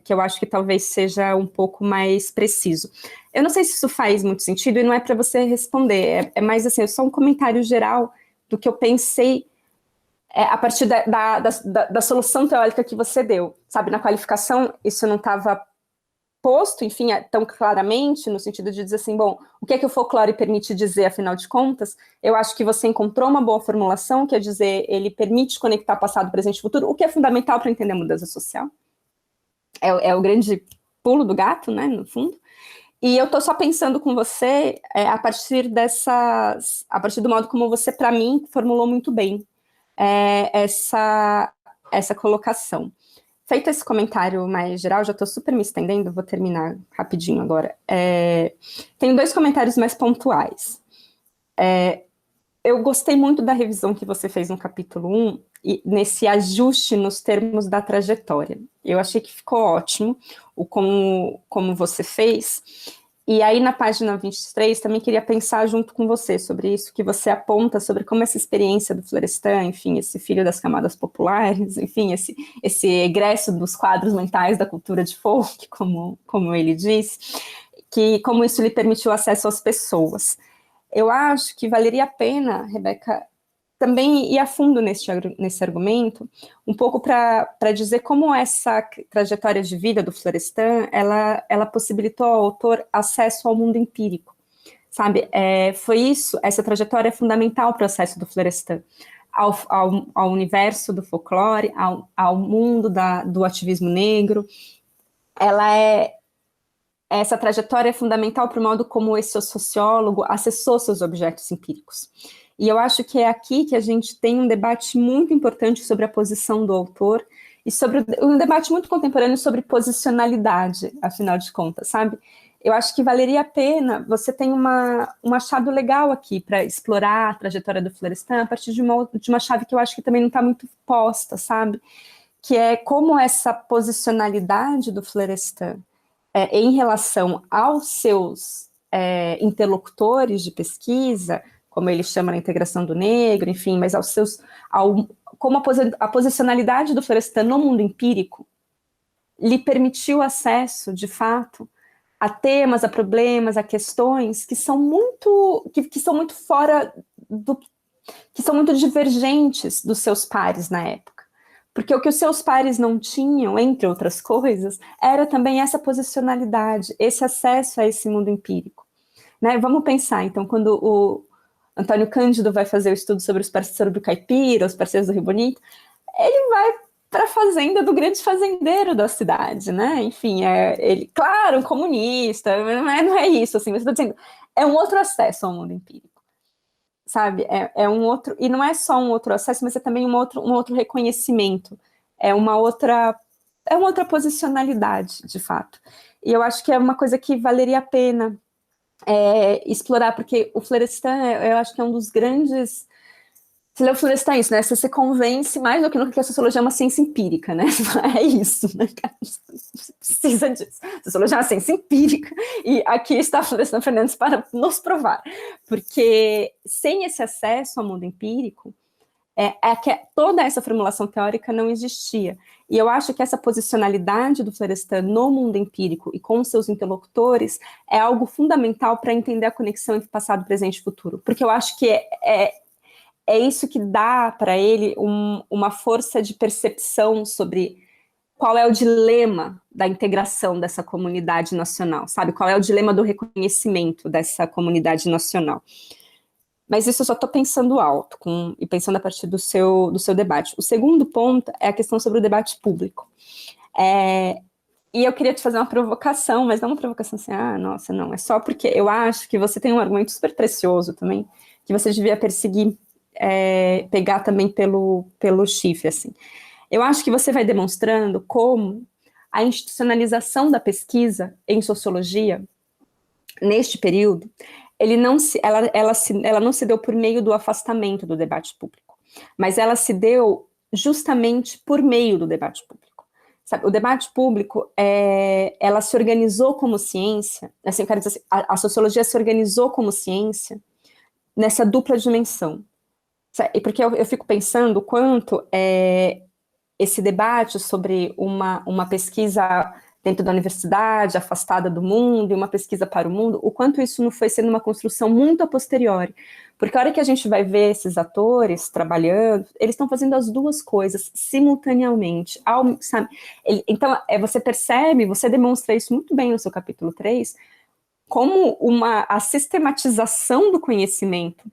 Que eu acho que talvez seja um pouco mais preciso. Eu não sei se isso faz muito sentido, e não é para você responder, é mais assim, só um comentário geral do que eu pensei a partir da solução teórica que você deu, sabe? Na qualificação, isso não estava posto, enfim, tão claramente, no sentido de dizer assim, bom, o que é que o folclore permite dizer, afinal de contas? Eu acho que você encontrou uma boa formulação, quer dizer, ele permite conectar passado, presente e futuro, o que é fundamental para entender a mudança social. É o grande pulo do gato, né, no fundo. E eu estou só pensando com você a partir do modo como você, para mim, formulou muito bem essa colocação. Feito esse comentário mais geral, já estou super me estendendo, vou terminar rapidinho agora. Tenho 2 comentários mais pontuais. Eu gostei muito da revisão que você fez no capítulo 1, e nesse ajuste nos termos da trajetória. Eu achei que ficou ótimo como você fez. E aí, na página 23, também queria pensar junto com você sobre isso, que você aponta sobre como essa experiência do Florestan, enfim, esse filho das camadas populares, enfim, esse egresso dos quadros mentais da cultura de folk, como ele diz, que como isso lhe permitiu acesso às pessoas. Eu acho que valeria a pena, Rebeca, também ir a fundo nesse argumento, um pouco para dizer como essa trajetória de vida do Florestan, ela possibilitou ao autor acesso ao mundo empírico, sabe? Foi isso, essa trajetória é fundamental para o acesso do Florestan ao universo do folclore, ao mundo do ativismo negro. Essa trajetória é fundamental para o modo como esse sociólogo acessou seus objetos empíricos. E eu acho que é aqui que a gente tem um debate muito importante sobre a posição do autor e sobre um debate muito contemporâneo sobre posicionalidade, afinal de contas, sabe? Eu acho que valeria a pena, você tem um achado legal aqui para explorar a trajetória do Florestan a partir de uma chave que eu acho que também não está muito posta, sabe? Que é como essa posicionalidade do Florestan em relação aos seus interlocutores de pesquisa, como ele chama na integração do negro, enfim, mas como a posicionalidade do Florestan no mundo empírico lhe permitiu acesso, de fato, a temas, a problemas, a questões que são muito fora que são muito divergentes dos seus pares na época. Porque o que os seus pares não tinham, entre outras coisas, era também essa posicionalidade, esse acesso a esse mundo empírico. Né? Vamos pensar, então, quando o Antônio Cândido vai fazer o estudo sobre o caipira, os parceiros do Rio Bonito, ele vai para a fazenda do grande fazendeiro da cidade, né? Enfim, ele, claro, um comunista, não é isso, assim, mas eu estou dizendo, é um outro acesso ao mundo empírico, sabe? É um outro, e não é só um outro acesso, mas é também um outro reconhecimento, é uma outra posicionalidade, de fato. E eu acho que é uma coisa que valeria a pena explorar, porque o Florestan, eu acho que é um dos grandes... Você lê o Florestan, é isso, né? Você se convence mais do que nunca que a sociologia é uma ciência empírica, né? É isso, né? Você precisa disso. A sociologia é uma ciência empírica, e aqui está Florestan Fernandes para nos provar. Porque sem esse acesso ao mundo empírico, que toda essa formulação teórica não existia. E eu acho que essa posicionalidade do Florestan no mundo empírico e com seus interlocutores é algo fundamental para entender a conexão entre passado, presente e futuro. Porque eu acho que é isso que dá para ele uma força de percepção sobre qual é o dilema da integração dessa comunidade nacional, sabe? Qual é o dilema do reconhecimento dessa comunidade nacional. Mas isso eu só estou pensando alto e pensando a partir do seu debate. O segundo ponto é a questão sobre o debate público. E eu queria te fazer uma provocação, mas não uma provocação assim, nossa, não, é só porque eu acho que você tem um argumento super precioso também, que você devia perseguir, pegar também pelo chifre, assim. Eu acho que você vai demonstrando como a institucionalização da pesquisa em sociologia, neste período, ela não se deu por meio do afastamento do debate público, mas ela se deu justamente por meio do debate público. Sabe, o debate público, ela se organizou como ciência, assim, eu quero dizer assim, a sociologia se organizou como ciência nessa dupla dimensão. Sabe? Porque eu fico pensando o quanto esse debate sobre uma pesquisa dentro da universidade, afastada do mundo, e uma pesquisa para o mundo, o quanto isso não foi sendo uma construção muito a posteriori. Porque a hora que a gente vai ver esses atores trabalhando, eles estão fazendo as duas coisas simultaneamente. Sabe? Então, você percebe, você demonstra isso muito bem no seu capítulo 3, como a sistematização do conhecimento,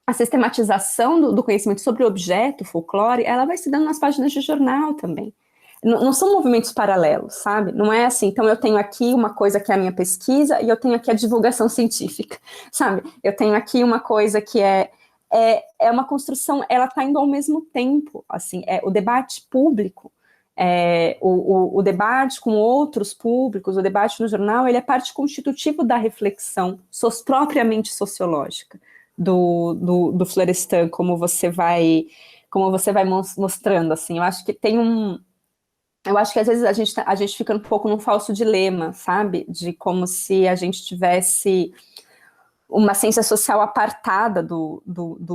a sistematização do conhecimento sobre o objeto, folclore, ela vai se dando nas páginas de jornal também. Não são movimentos paralelos, sabe? Não é assim, então eu tenho aqui uma coisa que é a minha pesquisa e eu tenho aqui a divulgação científica, sabe? Eu tenho aqui uma coisa que é uma construção, ela está indo ao mesmo tempo, assim, o debate público, o debate com outros públicos, o debate no jornal, ele é parte constitutiva da reflexão propriamente sociológica do Florestan, como você vai mostrando, assim. Eu acho que às vezes a gente fica um pouco num falso dilema, sabe? De como se a gente tivesse uma ciência social apartada do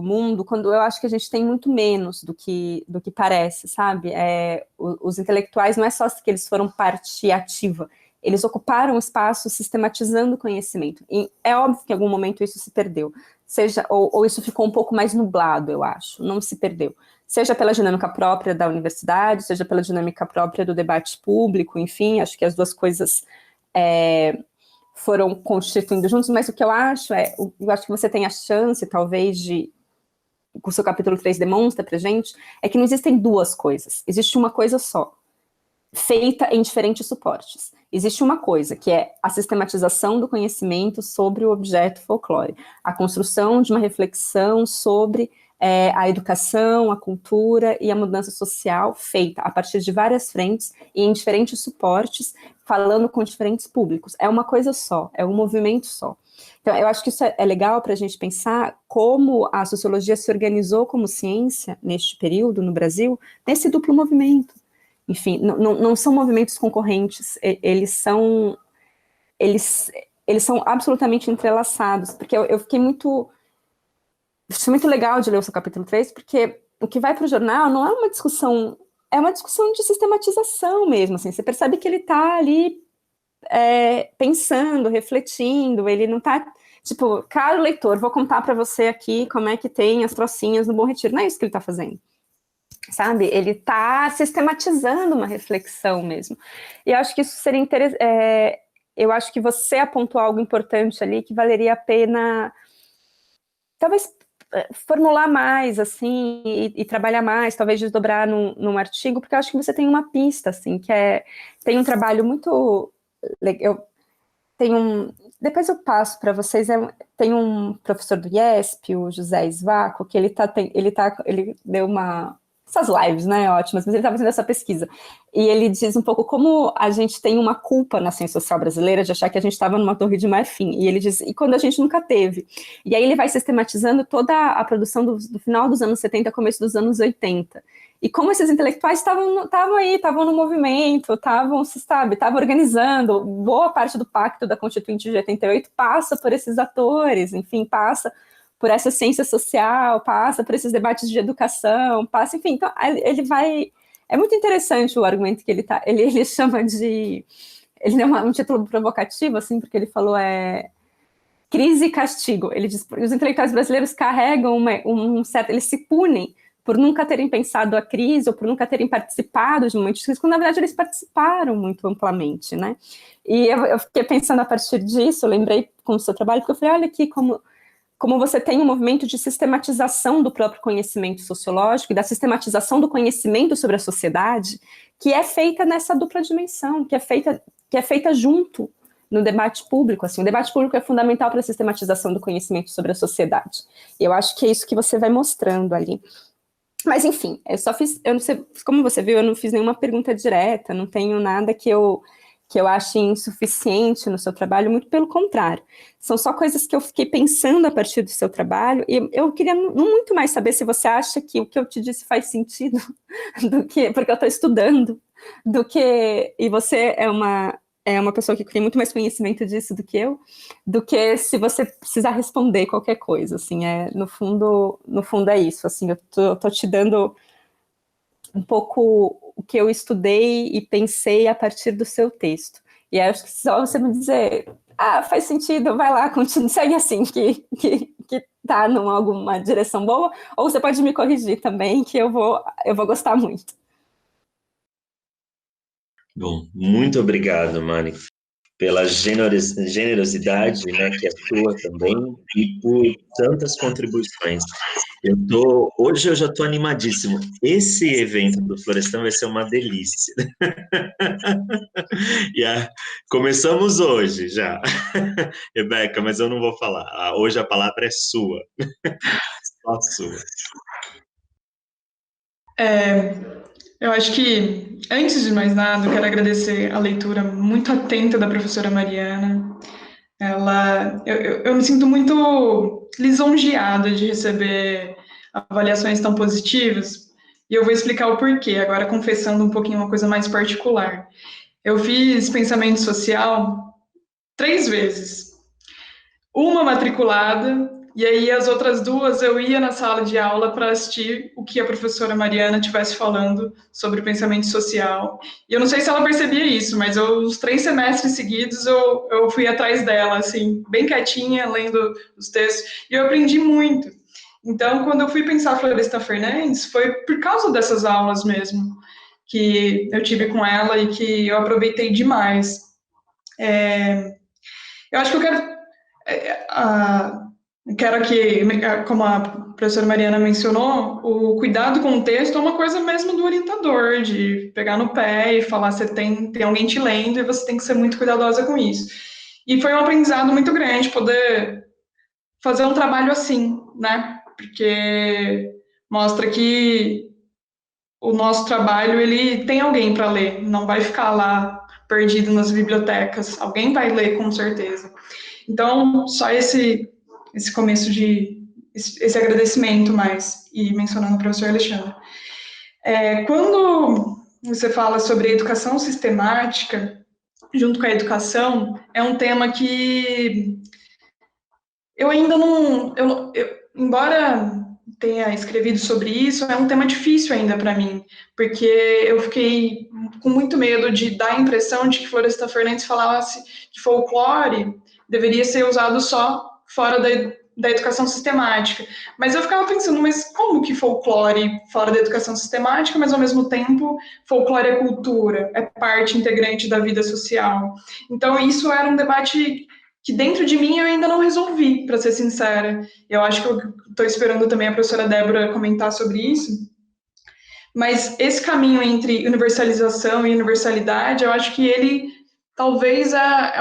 mundo, quando eu acho que a gente tem muito menos do que parece, sabe? Os intelectuais não é só que eles foram parte ativa, eles ocuparam o espaço sistematizando o conhecimento. E é óbvio que em algum momento isso se perdeu, ou isso ficou um pouco mais nublado, eu acho, não se perdeu. Seja pela dinâmica própria da universidade, seja pela dinâmica própria do debate público, enfim, acho que as duas coisas foram constituindo juntos, mas o que eu acho que você tem a chance, talvez, o seu capítulo 3 demonstra pra gente, é que não existem duas coisas, existe uma coisa só, feita em diferentes suportes. Existe uma coisa, que é a sistematização do conhecimento sobre o objeto folclore, a construção de uma reflexão sobre a educação, a cultura e a mudança social feita a partir de várias frentes e em diferentes suportes, falando com diferentes públicos. É uma coisa só, é um movimento só. Então, eu acho que isso é legal para a gente pensar como a sociologia se organizou como ciência neste período no Brasil, nesse duplo movimento. Enfim, não são movimentos concorrentes, eles são absolutamente entrelaçados, porque eu fiquei foi muito legal de ler o seu capítulo 3, porque o que vai para o jornal não é uma discussão, é uma discussão de sistematização mesmo, assim, você percebe que ele está ali pensando, refletindo, ele não está, tipo, caro leitor, vou contar para você aqui como é que tem as trocinhas no Bom Retiro, não é isso que ele está fazendo. Sabe, ele está sistematizando uma reflexão mesmo. E eu acho que isso seria interessante. Eu acho que você apontou algo importante ali que valeria a pena, talvez, formular mais, assim, e trabalhar mais, talvez desdobrar num artigo, porque eu acho que você tem uma pista, assim, tem um trabalho muito legal. Depois eu passo para vocês, tem um professor do IESP, o José Svaco, que ele deu essas lives, né, ótimas, mas ele está fazendo essa pesquisa, e ele diz um pouco como a gente tem uma culpa na ciência social brasileira de achar que a gente estava numa torre de marfim, e ele diz, e quando a gente nunca teve, e aí ele vai sistematizando toda a produção do final dos anos 70, começo dos anos 80, e como esses intelectuais estavam aí, estavam no movimento, estavam organizando, boa parte do pacto da Constituinte de 88 passa por esses atores, enfim, passa por essa ciência social, passa por esses debates de educação, passa, enfim, então ele vai... É muito interessante o argumento que ele chama de... Ele deu um título provocativo, assim, porque ele falou crise e castigo. Ele diz que os intelectuais brasileiros carregam um certo... Eles se punem por nunca terem pensado a crise ou por nunca terem participado de muitos crises, quando na verdade eles participaram muito amplamente, né? E eu fiquei pensando a partir disso, eu lembrei com o seu trabalho, porque eu falei, olha aqui como como você tem um movimento de sistematização do próprio conhecimento sociológico e da sistematização do conhecimento sobre a sociedade, que é feita nessa dupla dimensão, que é feita junto no debate público. Assim, o debate público é fundamental para a sistematização do conhecimento sobre a sociedade. E eu acho que é isso que você vai mostrando ali. Mas, enfim, eu não sei, como você viu, eu não fiz nenhuma pergunta direta, não tenho nada que eu ache insuficiente no seu trabalho, muito pelo contrário. São só coisas que eu fiquei pensando a partir do seu trabalho, e eu queria muito mais saber se você acha que o que eu te disse faz sentido, porque eu estou estudando, e você é uma pessoa que tem muito mais conhecimento disso do que eu, do que se você precisar responder qualquer coisa, assim, no fundo é isso, assim, eu tô te dando um pouco o que eu estudei e pensei a partir do seu texto. E aí, acho que só você me dizer, faz sentido, vai lá, continue, segue assim, que tá numa alguma direção boa, ou você pode me corrigir também, que eu vou gostar muito. Bom, muito obrigado, Mari, pela generosidade, né, que é sua também, e por tantas contribuições. Hoje eu já estou animadíssimo. Esse evento do Florestan vai ser uma delícia. Começamos hoje já. Rebeca, mas eu não vou falar. Hoje a palavra é sua. Só sua. Eu acho que, antes de mais nada, eu quero agradecer a leitura muito atenta da professora Mariana. Eu me sinto muito lisonjeada de receber avaliações tão positivas, e eu vou explicar o porquê, agora confessando um pouquinho uma coisa mais particular. Eu fiz pensamento social 3 vezes. Uma matriculada, e aí as outras 2 eu ia na sala de aula para assistir o que a professora Mariana estivesse falando sobre pensamento social. E eu não sei se ela percebia isso, mas os 3 semestres seguidos eu fui atrás dela, assim, bem quietinha, lendo os textos, e eu aprendi muito. Então, quando eu fui pensar Florestan Fernandes, foi por causa dessas aulas mesmo, que eu tive com ela e que eu aproveitei demais. Eu acho que eu quero que, como a professora Mariana mencionou, o cuidado com o texto é uma coisa mesmo do orientador, de pegar no pé e falar, você tem alguém te lendo e você tem que ser muito cuidadosa com isso. E foi um aprendizado muito grande poder fazer um trabalho assim, né? Porque mostra que o nosso trabalho, ele tem alguém para ler, não vai ficar lá perdido nas bibliotecas, alguém vai ler com certeza. Então, só esse começo esse agradecimento mais, e mencionando o professor Alexandre. Quando você fala sobre educação sistemática, junto com a educação, é um tema que eu ainda não... embora tenha escrevido sobre isso, é um tema difícil ainda para mim, porque eu fiquei com muito medo de dar a impressão de que Florestan Fernandes falasse que folclore deveria ser usado só fora da educação sistemática. Mas eu ficava pensando, mas como que folclore fora da educação sistemática, mas ao mesmo tempo folclore é cultura, é parte integrante da vida social? Então isso era um debate que dentro de mim eu ainda não resolvi, para ser sincera. Eu acho que eu estou esperando também a professora Débora comentar sobre isso. Mas esse caminho entre universalização e universalidade, eu acho que ele talvez é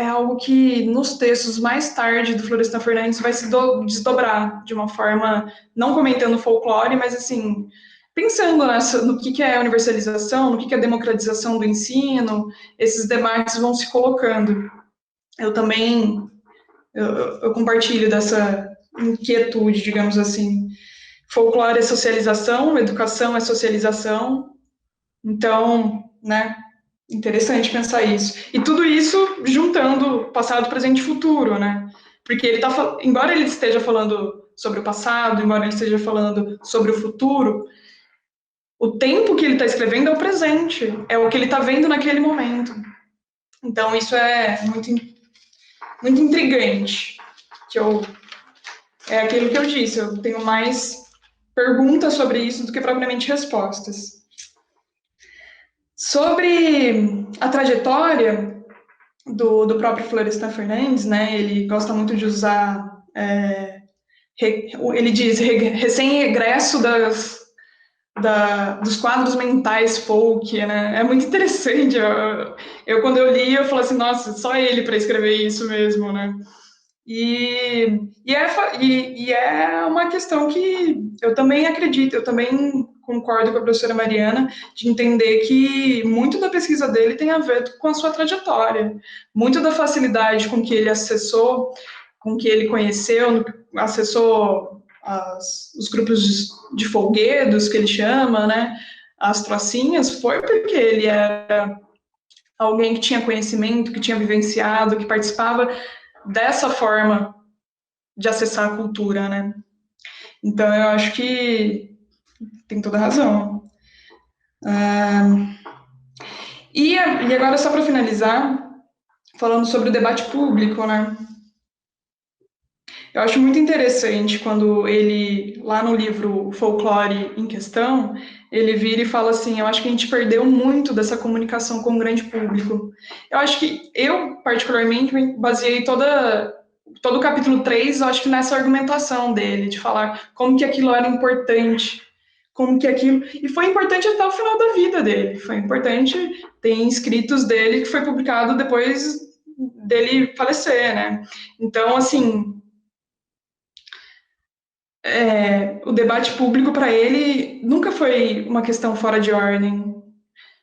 algo que nos textos mais tarde do Florestan Fernandes vai se desdobrar de uma forma, não comentando folclore, mas assim, pensando no que é universalização, no que é democratização do ensino, esses debates vão se colocando. Eu também eu compartilho dessa inquietude, digamos assim. Folclore é socialização, educação é socialização. Então, né, interessante pensar isso. E tudo isso juntando passado, presente e futuro, né? Porque embora ele esteja falando sobre o passado, embora ele esteja falando sobre o futuro, o tempo que ele está escrevendo é o presente, é o que ele está vendo naquele momento. Então, isso é muito intrigante, é aquilo que eu disse, eu tenho mais perguntas sobre isso do que propriamente respostas. Sobre a trajetória do próprio Florestan Fernandes, né, ele gosta muito de usar Ele diz recém-regresso dos quadros mentais folk, né? É muito interessante. Quando eu li, eu falei assim, nossa, só ele para escrever isso mesmo, né? E é uma questão que eu também acredito, eu também concordo com a professora Mariana, de entender que muito da pesquisa dele tem a ver com a sua trajetória, muito da facilidade com que ele acessou, com que ele conheceu, acessou os grupos de folguedos, que ele chama, né, as trocinhas, foi porque ele era alguém que tinha conhecimento, que tinha vivenciado, que participava dessa forma de acessar a cultura, né? Então, eu acho que tem toda a razão. E agora, só para finalizar, falando sobre o debate público, né? Eu acho muito interessante quando ele, lá no livro Folclore em Questão, ele vira e fala assim, eu acho que a gente perdeu muito dessa comunicação com o grande público. Eu acho que eu, particularmente, me baseei todo o capítulo 3, eu acho que nessa argumentação dele, de falar como que aquilo era importante, como que aquilo... E foi importante até o final da vida dele, foi importante, tem escritos dele que foi publicado depois dele falecer, né? Então, assim, o debate público para ele nunca foi uma questão fora de ordem,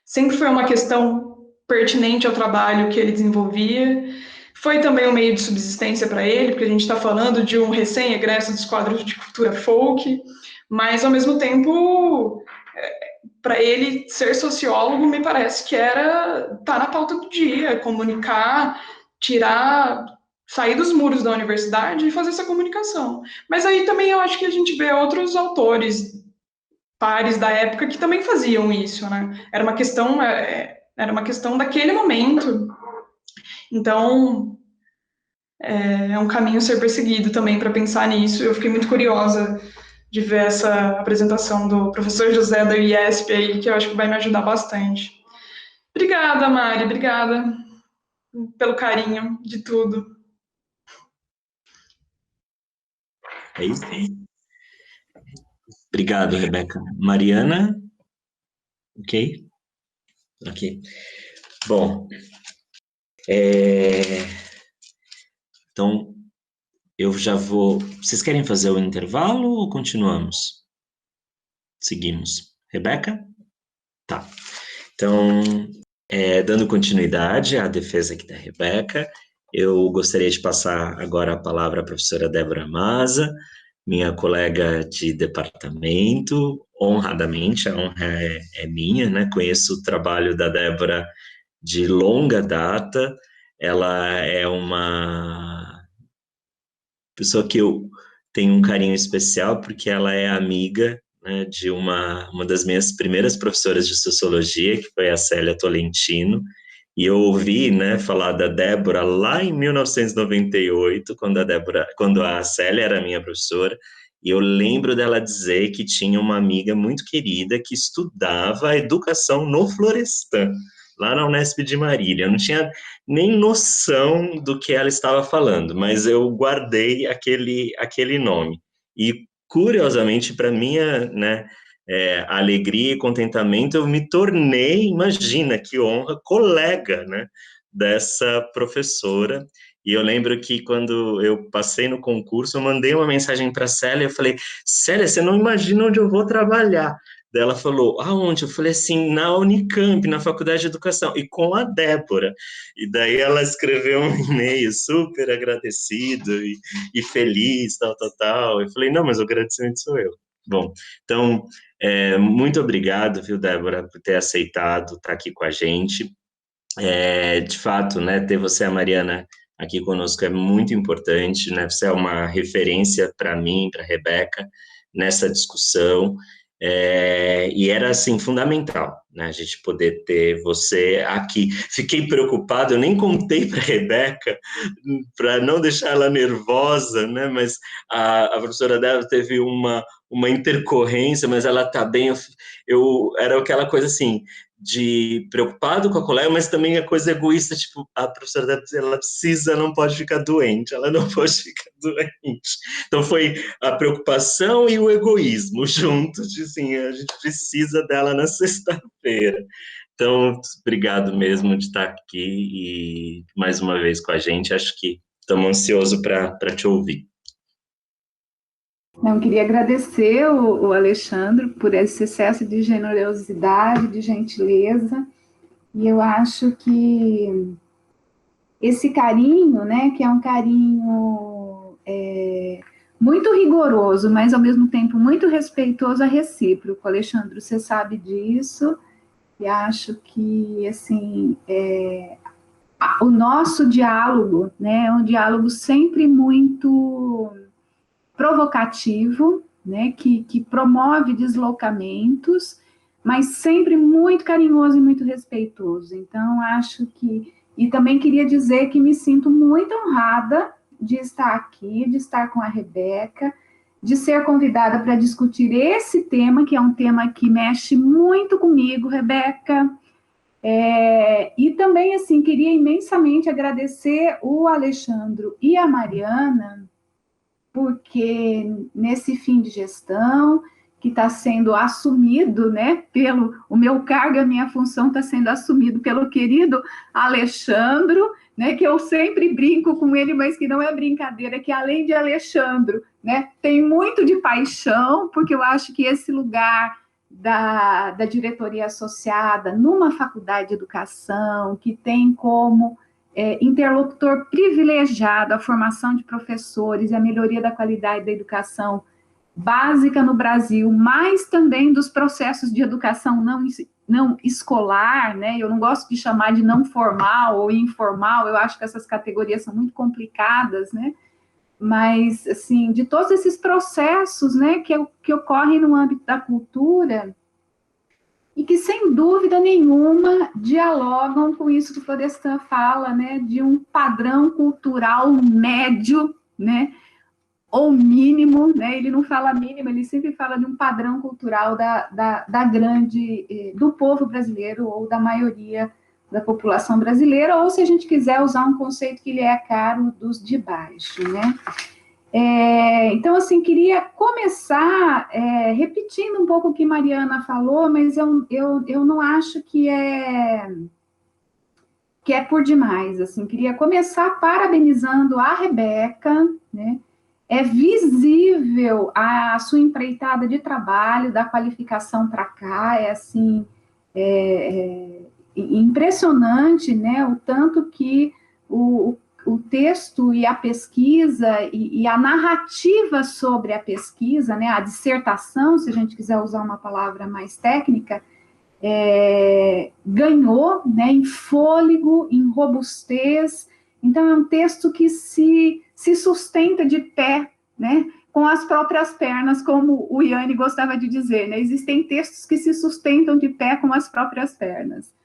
sempre foi uma questão pertinente ao trabalho que ele desenvolvia. Foi também um meio de subsistência para ele, porque a gente está falando de um recém-egresso dos quadros de cultura folk, mas, ao mesmo tempo, para ele ser sociólogo, me parece que era estar na pauta do dia, comunicar, sair dos muros da universidade e fazer essa comunicação. Mas aí também eu acho que a gente vê outros autores pares da época que também faziam isso, né? Era uma questão daquele momento. Então, é um caminho a ser perseguido também para pensar nisso. Eu fiquei muito curiosa de ver essa apresentação do professor José da IESP aí, que eu acho que vai me ajudar bastante. Obrigada, Mari, obrigada pelo carinho de tudo. É isso? Obrigado, Rebeca. Mariana? Ok? Ok. Bom, então, eu já vou... Vocês querem fazer o intervalo ou continuamos? Seguimos. Rebeca? Tá. Então, dando continuidade à defesa aqui da Rebeca, eu gostaria de passar agora a palavra à professora Débora Maza, minha colega de departamento, honradamente, a honra é minha, né? Conheço o trabalho da Débora de longa data, ela é uma pessoa que eu tenho um carinho especial, porque ela é amiga, né, de uma das minhas primeiras professoras de sociologia, que foi a Célia Tolentino, e eu ouvi, né, falar da Débora lá em 1998, quando a Célia era minha professora, e eu lembro dela dizer que tinha uma amiga muito querida que estudava a educação no Florestan, lá na Unesp de Marília. Eu não tinha nem noção do que ela estava falando, mas eu guardei aquele nome. E, curiosamente, para minha, né, alegria e contentamento, eu me tornei, imagina que honra, colega, né, dessa professora. E eu lembro que quando eu passei no concurso, eu mandei uma mensagem para a Célia, eu falei, Célia, você não imagina onde eu vou trabalhar. Daí ela falou, aonde? Eu falei assim, na Unicamp, na Faculdade de Educação, e com a Débora. E daí ela escreveu um e-mail super agradecido e feliz, tal, tal, tal. Eu falei, não, mas o agradecimento sou eu. Bom, então, muito obrigado, viu, Débora, por ter aceitado estar aqui com a gente. De fato, né, ter você, a Mariana, aqui conosco é muito importante, né, você é uma referência para mim, para a Rebeca, nessa discussão, e era, assim, fundamental, né, a gente poder ter você aqui. Fiquei preocupado, eu nem contei para a Rebeca, para não deixar ela nervosa, né, mas a professora dela teve uma intercorrência, mas ela está bem, era aquela coisa assim, preocupado com a colega, mas também a coisa egoísta, tipo, a professora ela precisa, não pode ficar doente, ela não pode ficar doente. Então foi a preocupação e o egoísmo juntos, de assim, a gente precisa dela na sexta-feira. Então, obrigado mesmo de estar aqui e mais uma vez com a gente, acho que estamos ansiosos para te ouvir. Eu queria agradecer o Alexandre por esse excesso de generosidade, de gentileza, e eu acho que esse carinho, né, que é um carinho muito rigoroso, mas ao mesmo tempo muito respeitoso, é recíproco. Alexandre, você sabe disso, e acho que, assim, o nosso diálogo, né, é um diálogo sempre muito provocativo, né, que promove deslocamentos, mas sempre muito carinhoso e muito respeitoso. Então, acho que... E também queria dizer que me sinto muito honrada de estar aqui, de estar com a Rebeca, de ser convidada para discutir esse tema, que é um tema que mexe muito comigo, Rebeca. E também, assim, queria imensamente agradecer o Alexandre e a Mariana, porque nesse fim de gestão, que está sendo assumido, né, o meu cargo, a minha função está sendo assumido pelo querido Alexandre, né, que eu sempre brinco com ele, mas que não é brincadeira, que além de Alexandre, né, tem muito de paixão, porque eu acho que esse lugar da diretoria associada numa faculdade de educação, que tem como interlocutor privilegiado a formação de professores e a melhoria da qualidade da educação básica no Brasil, mas também dos processos de educação não escolar, né? Eu não gosto de chamar de não formal ou informal, eu acho que essas categorias são muito complicadas, né? Mas, assim, de todos esses processos, né, que ocorrem no âmbito da cultura, e que, sem dúvida nenhuma, dialogam com isso que o Florestan fala, né, de um padrão cultural médio, né, ou mínimo, né, ele não fala mínimo, ele sempre fala de um padrão cultural do povo brasileiro, ou da maioria da população brasileira, ou, se a gente quiser usar um conceito que lhe é caro, dos de baixo, né. Então, assim, queria começar repetindo um pouco o que Mariana falou, mas eu não acho que é por demais, assim, queria começar parabenizando a Rebeca, né, é visível a sua empreitada de trabalho, da qualificação para cá, assim, impressionante, né, o tanto que o texto e a pesquisa e a narrativa sobre a pesquisa, né, a dissertação, se a gente quiser usar uma palavra mais técnica, ganhou, né, em fôlego, em robustez. Então, é um texto que se sustenta de pé, né, com as próprias pernas, como o Iane gostava de dizer, né, existem textos que se sustentam de pé com as próprias pernas.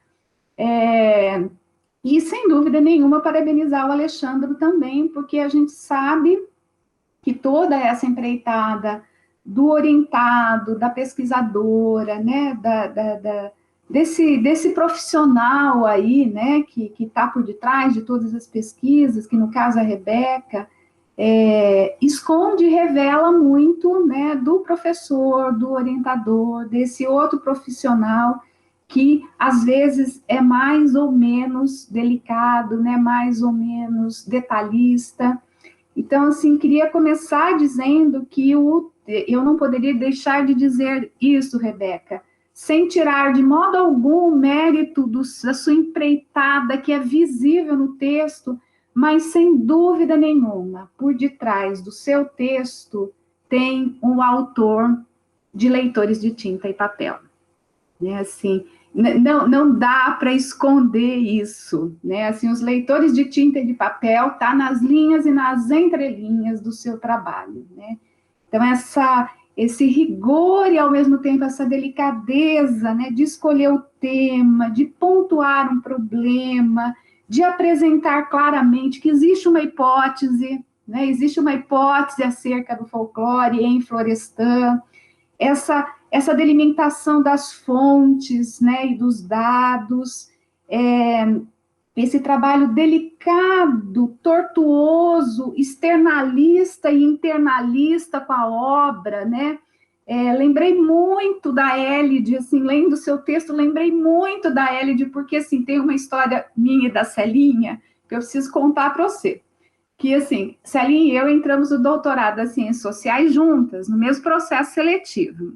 E, sem dúvida nenhuma, parabenizar o Alexandre também, porque a gente sabe que toda essa empreitada do orientado, da pesquisadora, né, desse profissional aí, né, que está por detrás de todas as pesquisas, que no caso a Rebeca, esconde e revela muito, né, do professor, do orientador, desse outro profissional que, às vezes, é mais ou menos delicado, né, mais ou menos detalhista. Então, assim, queria começar dizendo que eu não poderia deixar de dizer isso, Rebeca, sem tirar de modo algum o mérito da sua empreitada, que é visível no texto, mas, sem dúvida nenhuma, por detrás do seu texto tem um autor de Leitores de Tinta e Papel. Né, assim, não dá para esconder isso, né? Assim, os leitores de tinta e de papel tá nas linhas e nas entrelinhas do seu trabalho, né? Então, esse rigor e, ao mesmo tempo, essa delicadeza, né, de escolher o tema, de pontuar um problema, de apresentar claramente que existe uma hipótese, né? Existe uma hipótese acerca do folclore em Florestan, essa delimitação das fontes, né, e dos dados, esse trabalho delicado, tortuoso, externalista e internalista com a obra, né? Lembrei muito da Elide, assim, lendo o seu texto, lembrei muito da Elide, porque, assim, tem uma história minha e da Celinha, que eu preciso contar para você. Que, assim, Celinha e eu entramos no doutorado das Ciências Sociais juntas, no mesmo processo seletivo.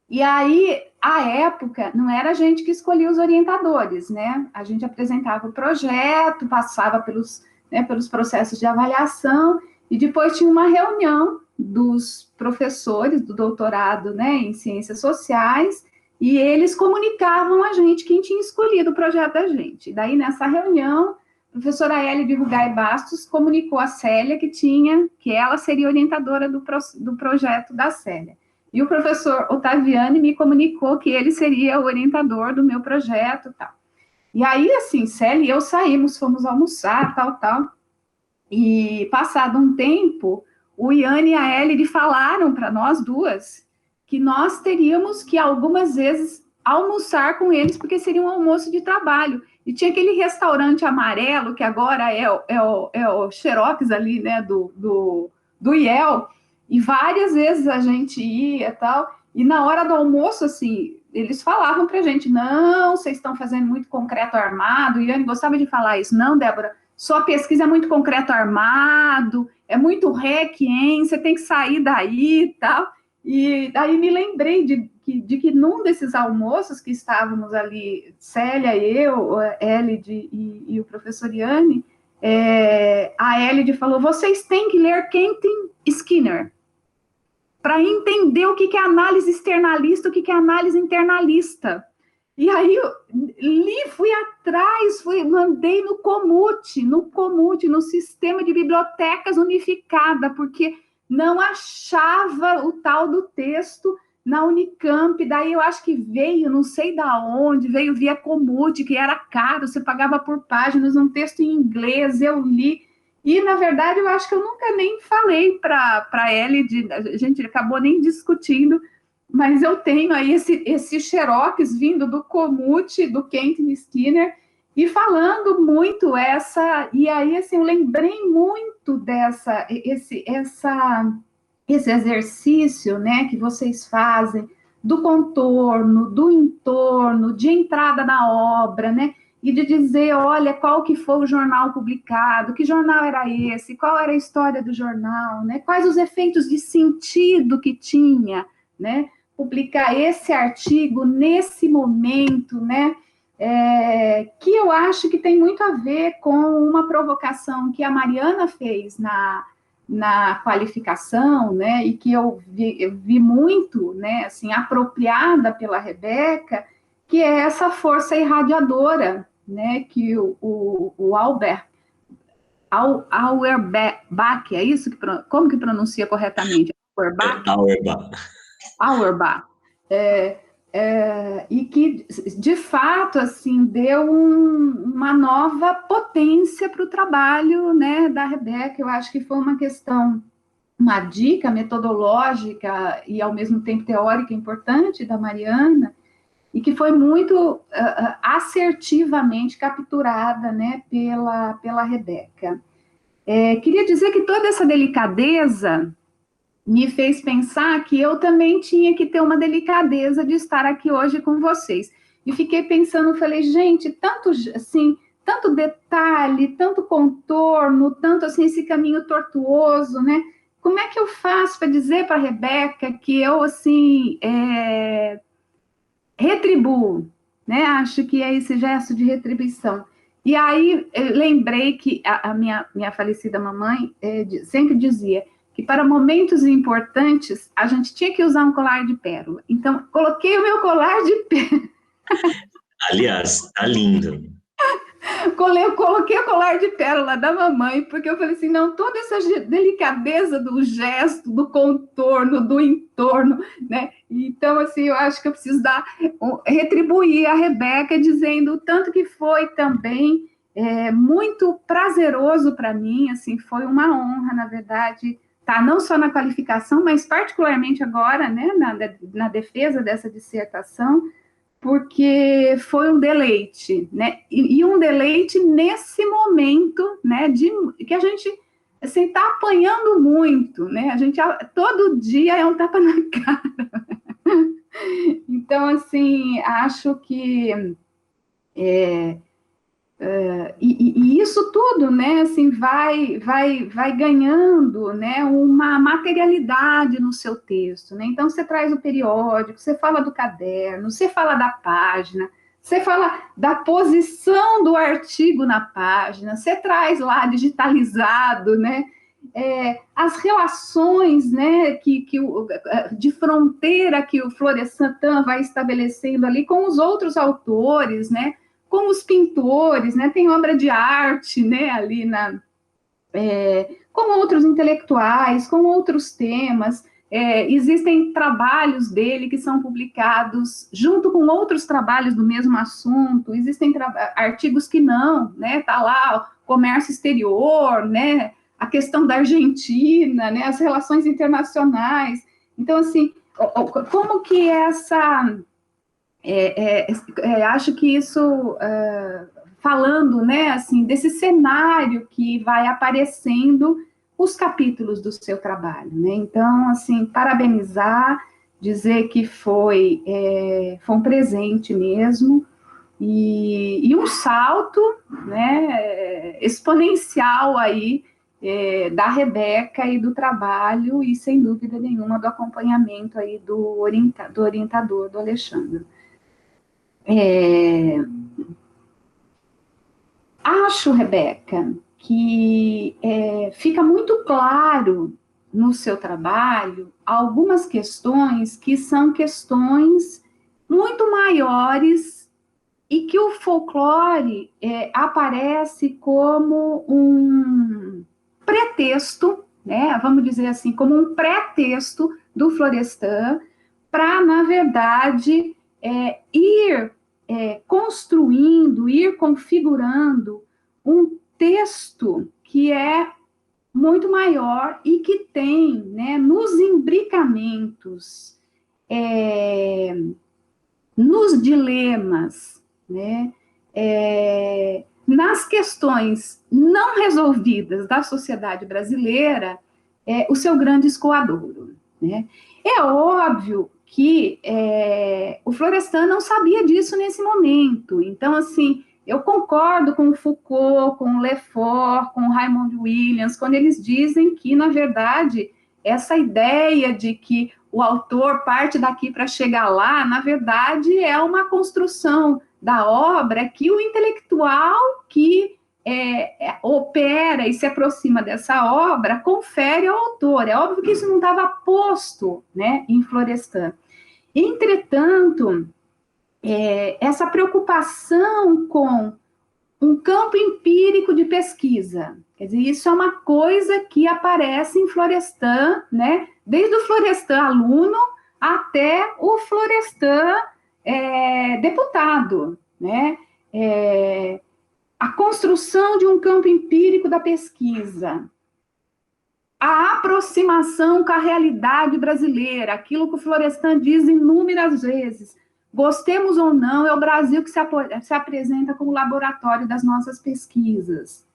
E aí, à época, não era a gente que escolhia os orientadores, né? A gente apresentava o projeto, passava pelos processos de avaliação, e depois tinha uma reunião dos professores do doutorado, né, em Ciências Sociais, e eles comunicavam a gente quem tinha escolhido o projeto da gente. E daí, nessa reunião, a professora Elide Rugai Bastos comunicou a Célia que ela seria orientadora do projeto da Célia. E o professor Otaviani me comunicou que ele seria o orientador do meu projeto e tal. E aí, assim, Célia e eu saímos, fomos almoçar, tal. E, passado um tempo, o Iane e a Elide falaram para nós duas que nós teríamos que, algumas vezes, almoçar com eles, porque seria um almoço de trabalho. E tinha aquele restaurante amarelo, que agora é o Xerox ali, né, do IEL, e várias vezes a gente ia e tal, e na hora do almoço, assim, eles falavam pra gente, não, vocês estão fazendo muito concreto armado, e Iane gostava de falar isso, não, Débora, sua pesquisa é muito concreto armado, é muito requiem, você tem que sair daí e tal, e daí me lembrei de que num desses almoços que estávamos ali, Célia, eu, Elide e o professor Iane, a Elide falou, vocês têm que ler Kenton Skinner, para entender o que é análise externalista, o que é análise internalista. E aí eu li, fui atrás, mandei no Comute, no Sistema de Bibliotecas Unificada, porque não achava o tal do texto na Unicamp, daí eu acho que veio, não sei da onde, veio via Comute, que era caro, você pagava por páginas, um texto em inglês, eu li. E, na verdade, eu acho que eu nunca nem falei para a Elide, a gente acabou nem discutindo, mas eu tenho aí esse xerox vindo do Comute, do Kenton Skinner, e falando muito e aí, assim, eu lembrei muito esse exercício, né, que vocês fazem, do contorno, do entorno, de entrada na obra, né, e de dizer, olha, qual que foi o jornal publicado, que jornal era esse, qual era a história do jornal, né? Quais os efeitos de sentido que tinha, né? Publicar esse artigo nesse momento, né? Que eu acho que tem muito a ver com uma provocação que a Mariana fez na qualificação, né? E que eu vi muito, né? Assim, apropriada pela Rebeca, que é essa força irradiadora, né, que o Auerbach, é isso? Como que pronuncia corretamente? Auerbach. E que, de fato, assim, deu uma nova potência para o trabalho, né, da Rebeca. Eu acho que foi uma dica metodológica e, ao mesmo tempo, teórica importante da Mariana, e que foi muito assertivamente capturada, né, pela Rebeca. Queria dizer que toda essa delicadeza me fez pensar que eu também tinha que ter uma delicadeza de estar aqui hoje com vocês. E fiquei pensando, falei, gente, tanto detalhe, tanto contorno, tanto assim, esse caminho tortuoso, né? Como é que eu faço para dizer para a Rebeca que eu, assim, retribuo, né? Acho que é esse gesto de retribuição. E aí lembrei que a minha falecida mamãe sempre dizia que para momentos importantes a gente tinha que usar um colar de pérola. Então, coloquei o meu colar de pérola. Aliás, tá lindo. Eu coloquei o colar de pérola da mamãe, porque eu falei assim, não, toda essa delicadeza do gesto, do contorno, do entorno, né? Então, assim, eu acho que eu preciso retribuir a Rebeca, dizendo o tanto que foi também muito prazeroso para mim, assim, foi uma honra, na verdade, tá? Não só na qualificação, mas particularmente agora, né, na defesa dessa dissertação, porque foi um deleite, né? E um deleite nesse momento, né, que a gente assim, tá apanhando muito, né? A gente todo dia é um tapa na cara. Então, assim, acho que e isso tudo, né, assim, vai ganhando, né, uma materialidade no seu texto, né? Então, você traz o periódico, você fala do caderno, você fala da página, você fala da posição do artigo na página, você traz lá digitalizado, né, as relações, né, de fronteira que o Florestan vai estabelecendo ali com os outros autores, né, com os pintores, né, tem obra de arte, né, ali com outros intelectuais, com outros temas, existem trabalhos dele que são publicados junto com outros trabalhos do mesmo assunto, existem artigos que não, né, tá lá o comércio exterior, né, a questão da Argentina, né, as relações internacionais. Então, assim, como que acho que isso, falando, né, assim, desse cenário que vai aparecendo os capítulos do seu trabalho, né? Então, assim, parabenizar, dizer que foi um presente mesmo, e um salto, né, exponencial aí, da Rebeca e do trabalho, e sem dúvida nenhuma do acompanhamento aí do orientador, do Alexandre. Acho, Rebeca, que fica muito claro no seu trabalho algumas questões que são questões muito maiores e que o folclore aparece como um pretexto, né, vamos dizer assim, como um pré-texto do Florestan para, na verdade, ir construindo, ir configurando um texto que é muito maior e que tem, né, nos imbricamentos, nos dilemas, né, nas questões não resolvidas da sociedade brasileira, o seu grande escoadouro, né? É óbvio que o Florestan não sabia disso nesse momento. Então, assim, eu concordo com o Foucault, com o Lefort, com o Raymond Williams, quando eles dizem que, na verdade, essa ideia de que o autor parte daqui para chegar lá, na verdade, é uma construção da obra que o intelectual que opera e se aproxima dessa obra confere ao autor. É óbvio que isso não estava posto, né, em Florestan. Entretanto, essa preocupação com um campo empírico de pesquisa, quer dizer, isso é uma coisa que aparece em Florestan, né, desde o Florestan aluno até o Florestan deputado, né, a construção de um campo empírico da pesquisa, a aproximação com a realidade brasileira, aquilo que o Florestan diz inúmeras vezes, gostemos ou não, é o Brasil que se apresenta como laboratório das nossas pesquisas.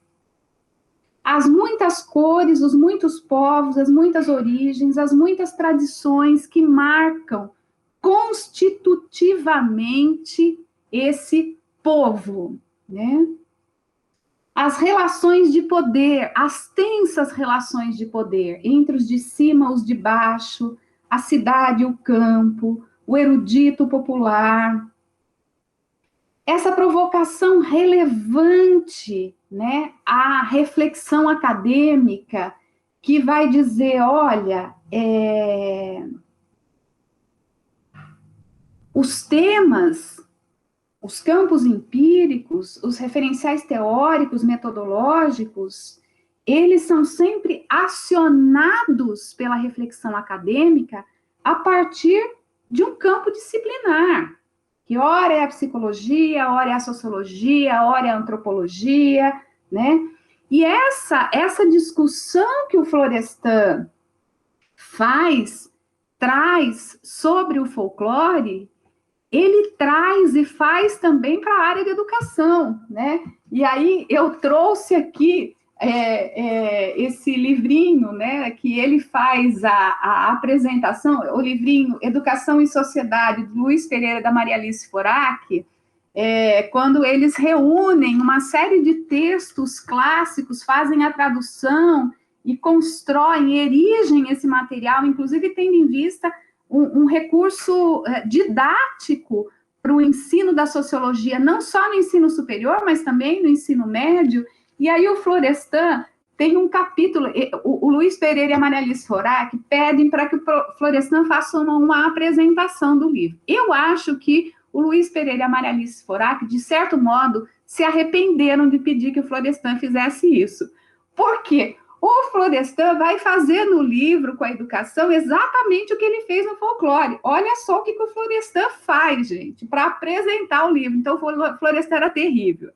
As muitas cores, os muitos povos, as muitas origens, as muitas tradições que marcam constitutivamente esse povo, né? As relações de poder, as tensas relações de poder entre os de cima, os de baixo, a cidade e o campo, o erudito popular. Essa provocação relevante, né, à reflexão acadêmica, que vai dizer, olha, os temas, os campos empíricos, os referenciais teóricos, metodológicos, eles são sempre acionados pela reflexão acadêmica a partir de um campo disciplinar, que ora é a psicologia, ora é a sociologia, ora é a antropologia, né? E essa discussão que o Florestan traz sobre o folclore, ele traz e faz também para a área de educação, né? E aí eu trouxe aqui esse livrinho, né, que ele faz a apresentação, o livrinho Educação e Sociedade, do Luiz Pereira, da Maria Alice Forac, quando eles reúnem uma série de textos clássicos, fazem a tradução e constroem, erigem esse material, inclusive tendo em vista um recurso didático para o ensino da sociologia, não só no ensino superior, mas também no ensino médio. E aí o Florestan tem um capítulo, o Luiz Pereira e a Maria Alice Forac pedem para que o Florestan faça uma apresentação do livro. Eu acho que o Luiz Pereira e a Maria Alice Forac, de certo modo, se arrependeram de pedir que o Florestan fizesse isso. Por quê? O Florestan vai fazer no livro, com a educação, exatamente o que ele fez no folclore. Olha só o que o Florestan faz, gente, para apresentar o livro. Então, o Florestan era terrível,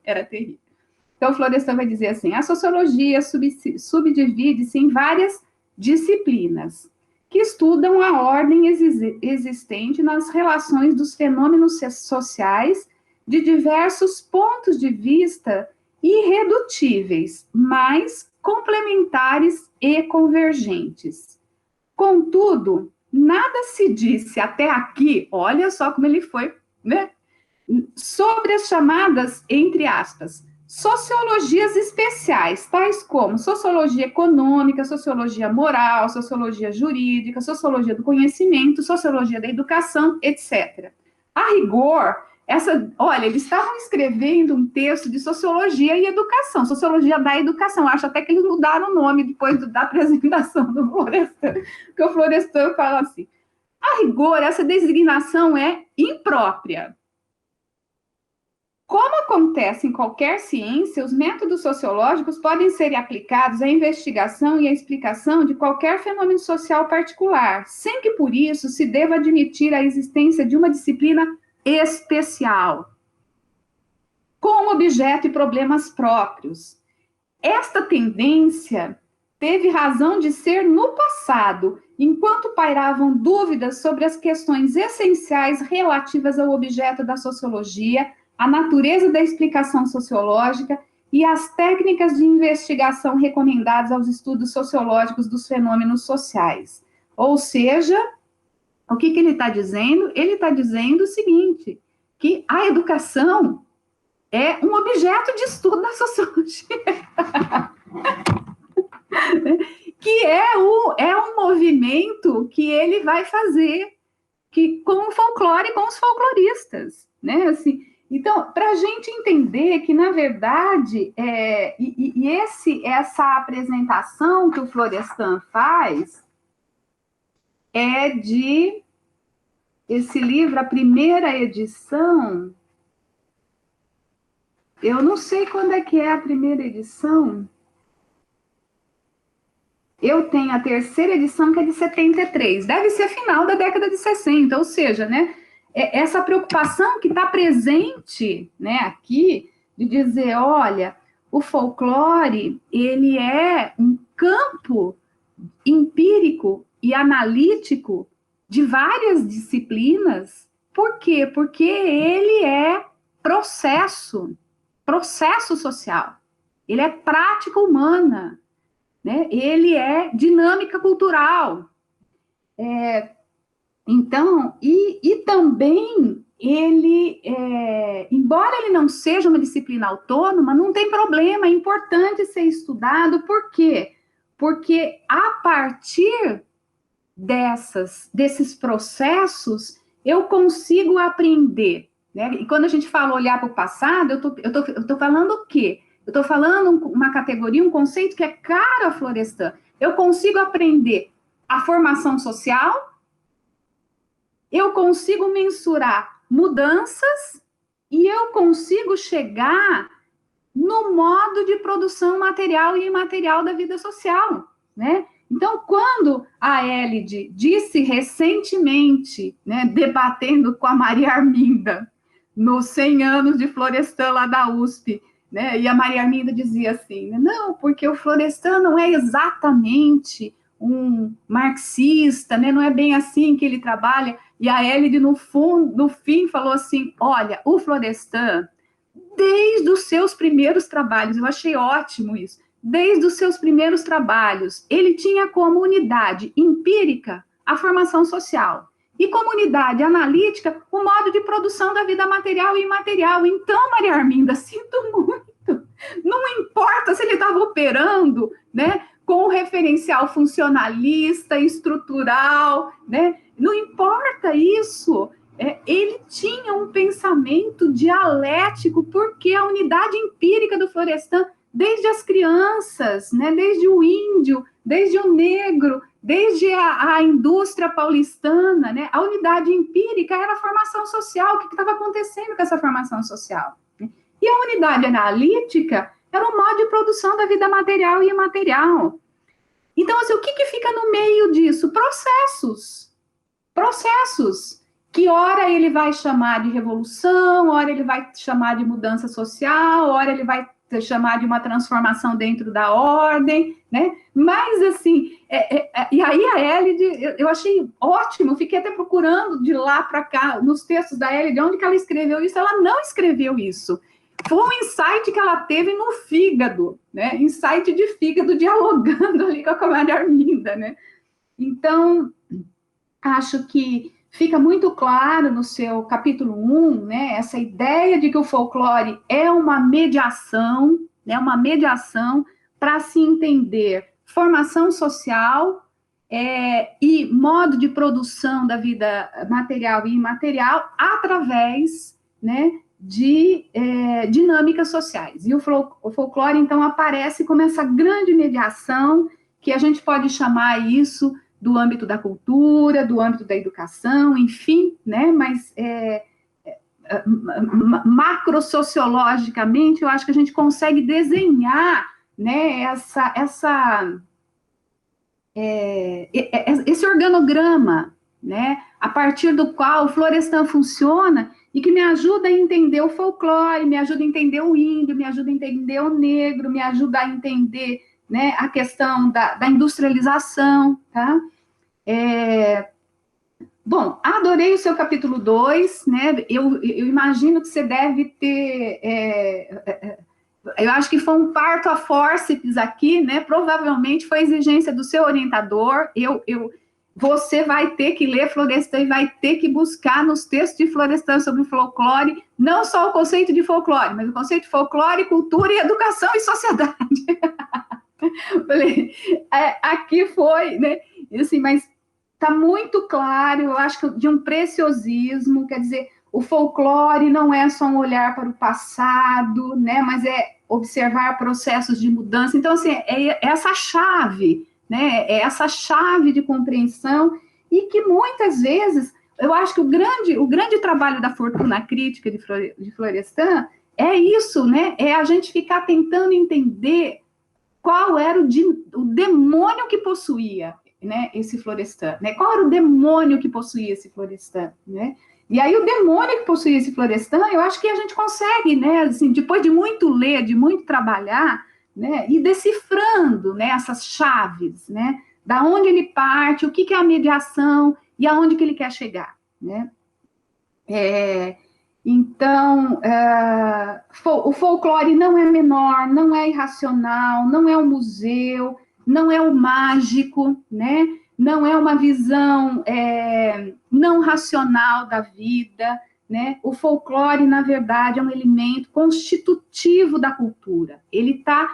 Então, o Florestan vai dizer assim, a sociologia subdivide-se em várias disciplinas que estudam a ordem existente nas relações dos fenômenos sociais de diversos pontos de vista irredutíveis, mas complementares e convergentes. Contudo, nada se disse até aqui, olha só como ele foi, né, sobre as chamadas, entre aspas, sociologias especiais, tais como sociologia econômica, sociologia moral, sociologia jurídica, sociologia do conhecimento, sociologia da educação, etc. A rigor, olha, eles estavam escrevendo um texto de sociologia e educação, sociologia da educação, acho até que eles mudaram o nome depois da apresentação do Florestan, porque o Florestan fala assim, a rigor, essa designação é imprópria. Como acontece em qualquer ciência, os métodos sociológicos podem ser aplicados à investigação e à explicação de qualquer fenômeno social particular, sem que por isso se deva admitir a existência de uma disciplina especial, com objeto e problemas próprios. Esta tendência teve razão de ser no passado, enquanto pairavam dúvidas sobre as questões essenciais relativas ao objeto da sociologia, a natureza da explicação sociológica e as técnicas de investigação recomendadas aos estudos sociológicos dos fenômenos sociais. Ou seja, o que ele está dizendo? Ele está dizendo o seguinte, que a educação é um objeto de estudo da sociologia. Que é um movimento que ele vai fazer com o folclore e com os folcloristas, né? Assim, então, para a gente entender que, na verdade, essa apresentação que o Florestan faz esse livro, a primeira edição, eu não sei quando é que é a primeira edição, eu tenho a terceira edição, que é de 73, deve ser final da década de 60, ou seja, né, essa preocupação que está presente, né, aqui, de dizer, olha, o folclore, ele é um campo empírico e analítico de várias disciplinas. Por quê? Porque ele é processo social, ele é prática humana, né? Ele é dinâmica cultural. Então, e também ele, embora ele não seja uma disciplina autônoma, não tem problema, é importante ser estudado. Por quê? Porque a partir desses processos, eu consigo aprender, né? E quando a gente fala olhar para o passado, eu tô falando o quê? Eu estou falando uma categoria, um conceito que é caro a Florestan. Eu consigo aprender a formação social, eu consigo mensurar mudanças e eu consigo chegar no modo de produção material e imaterial da vida social, né? Então, quando a Elide disse recentemente, né, debatendo com a Maria Arminda, nos 100 anos de Florestan lá da USP, né, e a Maria Arminda dizia assim, não, porque o Florestan não é exatamente um marxista, né? Não é bem assim que ele trabalha. E a Elide, no fim, falou assim, olha, o Florestan, desde os seus primeiros trabalhos, eu achei ótimo isso, desde os seus primeiros trabalhos, ele tinha como unidade empírica a formação social, e como unidade analítica, o modo de produção da vida material e imaterial. Então, Maria Arminda, sinto muito, não importa se ele estava operando, né, com o referencial funcionalista, estrutural, né, não importa isso, ele tinha um pensamento dialético, porque a unidade empírica do Florestan, desde as crianças, né, desde o índio, desde o negro, desde a indústria paulistana, né, a unidade empírica era a formação social, o que estava acontecendo com essa formação social? Né? E a unidade analítica era o modo de produção da vida material e imaterial. Então, assim, o que fica no meio disso? Processos, que ora ele vai chamar de revolução, ora ele vai chamar de mudança social, ora ele vai chamar de uma transformação dentro da ordem, né? Mas, assim, e aí a Elide, eu achei ótimo, fiquei até procurando de lá para cá, nos textos da Elide, onde que ela escreveu isso. Ela não escreveu isso. Foi um insight que ela teve no fígado, né? Insight de fígado, dialogando ali com a Maria Arminda, né? Então, acho que fica muito claro no seu capítulo 1, né, essa ideia de que o folclore é uma mediação, né, para se entender formação social e modo de produção da vida material e imaterial através, né, de dinâmicas sociais. E o folclore, então, aparece como essa grande mediação, que a gente pode chamar isso do âmbito da cultura, do âmbito da educação, enfim, né, mas macrosociologicamente, eu acho que a gente consegue desenhar, né, esse organograma, né, a partir do qual o Florestan funciona e que me ajuda a entender o folclore, me ajuda a entender o índio, me ajuda a entender o negro, me ajuda a entender, né, a questão da industrialização, tá? Bom, adorei o seu capítulo 2, né? Eu imagino que você deve ter... eu acho que foi um parto a fórceps aqui, né? Provavelmente foi exigência do seu orientador. Você vai ter que ler Florestan e vai ter que buscar nos textos de Florestan sobre o folclore, não só o conceito de folclore, mas o conceito de folclore, cultura e educação e sociedade. Falei, aqui foi, né? Assim, mas está muito claro, eu acho que de um preciosismo, quer dizer, o folclore não é só um olhar para o passado, né, mas é observar processos de mudança. Então, assim, é essa chave, né, é essa chave de compreensão, e que muitas vezes, eu acho que o grande trabalho da fortuna crítica de Florestan é isso, né, é a gente ficar tentando entender qual era o demônio que possuía, né, esse Florestan, né? Qual era o demônio que possuía esse Florestan, né? E aí o demônio que possuía esse Florestan, eu acho que a gente consegue, né, assim, depois de muito ler, de muito trabalhar, né, ir decifrando, né, essas chaves, né, da onde ele parte, o que é a mediação e aonde que ele quer chegar, né? Então, o folclore não é menor, não é irracional, não é um museu, não é o mágico, né? Não é uma visão não racional da vida, né? O folclore, na verdade, é um elemento constitutivo da cultura. Ele está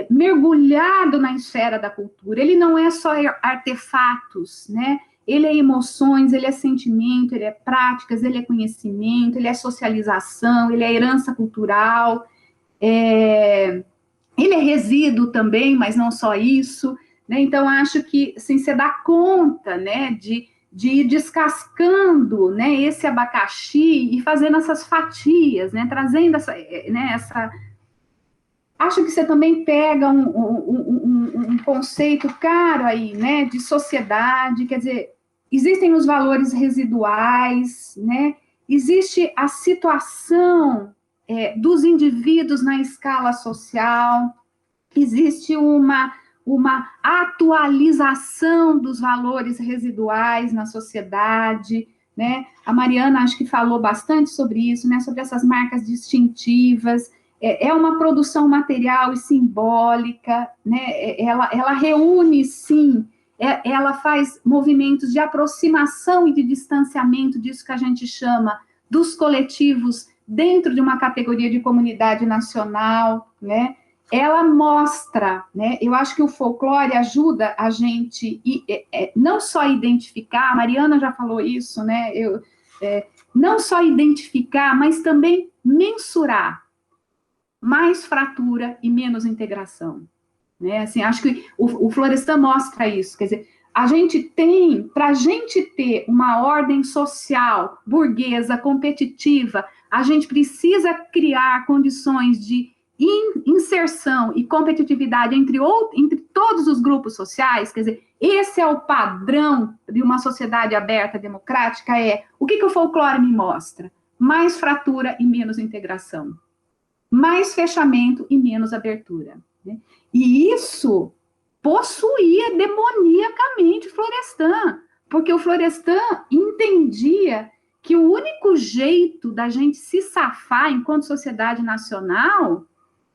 mergulhado na esfera da cultura. Ele não é só artefatos, né? Ele é emoções, ele é sentimento, ele é práticas, ele é conhecimento, ele é socialização, ele é herança cultural, ele é resíduo também, mas não só isso, né? Então, acho que assim, você dá conta, né, de ir descascando, né, esse abacaxi e fazendo essas fatias, né, trazendo essa... Acho que você também pega um conceito caro aí, né, de sociedade, quer dizer, existem os valores residuais, né, existe a situação dos indivíduos na escala social, existe uma uma atualização dos valores residuais na sociedade, né? A Mariana acho que falou bastante sobre isso, né? Sobre essas marcas distintivas. É uma produção material e simbólica, né? Ela reúne, sim, ela faz movimentos de aproximação e de distanciamento disso que a gente chama dos coletivos dentro de uma categoria de comunidade nacional, né? Ela mostra, né? Eu acho que o folclore ajuda a gente não só identificar, a Mariana já falou isso, né? Não só identificar, mas também mensurar mais fratura e menos integração, né? Assim, acho que o Florestan mostra isso, quer dizer, para a gente ter uma ordem social burguesa, competitiva, a gente precisa criar condições de inserção e competitividade entre todos os grupos sociais, quer dizer, esse é o padrão de uma sociedade aberta, democrática, o que o folclore me mostra? Mais fratura e menos integração. Mais fechamento e menos abertura, né? E isso possuía demoniacamente Florestan, porque o Florestan entendia que o único jeito da gente se safar enquanto sociedade nacional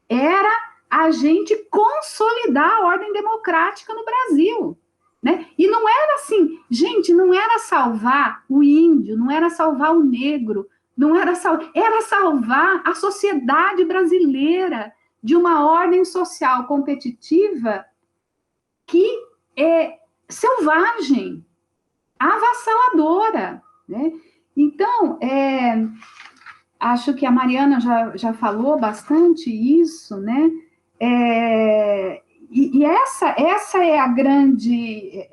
era a gente consolidar a ordem democrática no Brasil, né? E não era assim, gente, não era salvar o índio, não era salvar o negro, não era salvar a sociedade brasileira de uma ordem social competitiva que é selvagem, avassaladora, né? Então, acho que a Mariana já falou bastante isso, né? E essa é a grande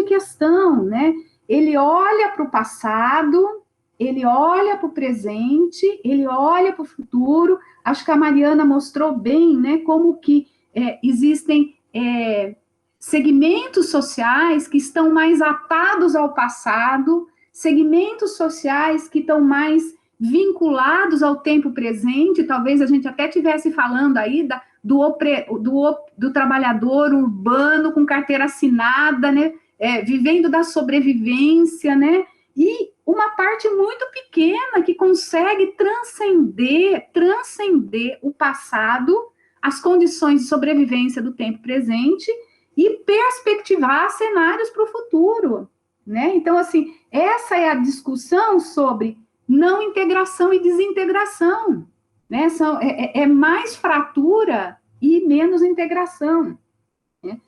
questão, né? Ele olha para o passado, ele olha para o presente, ele olha para o futuro. Acho que a Mariana mostrou bem, né, como que existem segmentos sociais que estão mais atados ao passado, segmentos sociais que estão mais vinculados ao tempo presente. Talvez a gente até estivesse falando aí do trabalhador urbano com carteira assinada, né, vivendo da sobrevivência, né, e uma parte muito pequena que consegue transcender o passado, as condições de sobrevivência do tempo presente e perspectivar cenários para o futuro, né? Então, assim, essa é a discussão sobre não integração e desintegração, né? É mais fratura e menos integração, né?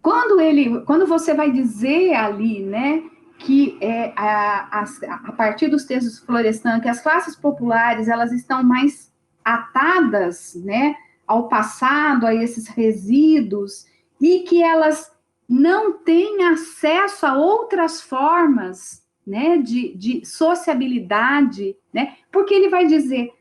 Quando você vai dizer ali, né, que a partir dos textos de Florestan, que as classes populares elas estão mais atadas, né, ao passado, a esses resíduos, e que elas não têm acesso a outras formas, né, de sociabilidade, né, porque ele vai dizer,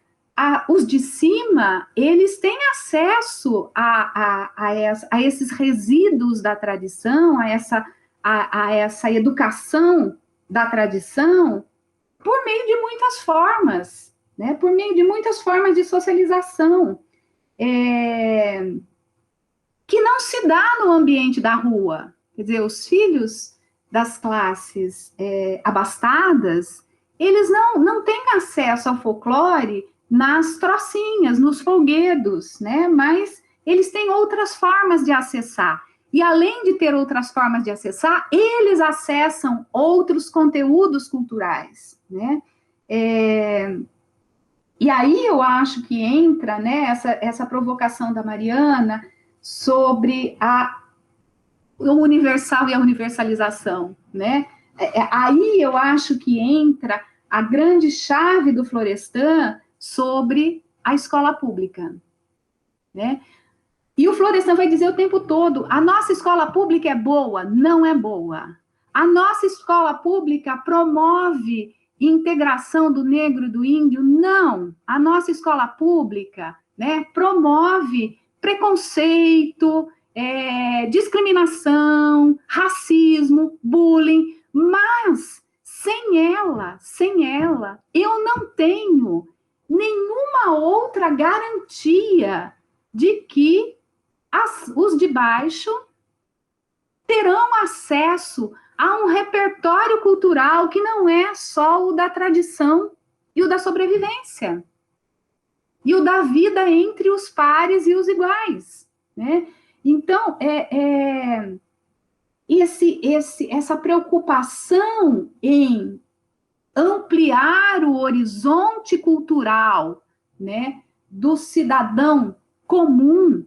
os de cima, eles têm acesso a esses resíduos da tradição, a essa educação da tradição, por meio de muitas formas, né? Por meio de muitas formas de socialização, que não se dá no ambiente da rua. Quer dizer, os filhos das classes abastadas, eles não têm acesso ao folclore nas trocinhas, nos folguedos, né? Mas eles têm outras formas de acessar. E além de ter outras formas de acessar, eles acessam outros conteúdos culturais, né? E aí eu acho que entra, né, essa provocação da Mariana sobre o universal e a universalização, né? Aí eu acho que entra a grande chave do Florestan sobre a escola pública, né? E o Florestan vai dizer o tempo todo, a nossa escola pública é boa? Não é boa. A nossa escola pública promove integração do negro e do índio? Não. A nossa escola pública, né, promove preconceito, discriminação, racismo, bullying, mas sem ela, eu não tenho nenhuma outra garantia de que os de baixo terão acesso a um repertório cultural que não é só o da tradição e o da sobrevivência, e o da vida entre os pares e os iguais, né? Então, essa preocupação em ampliar o horizonte cultural, né, do cidadão comum,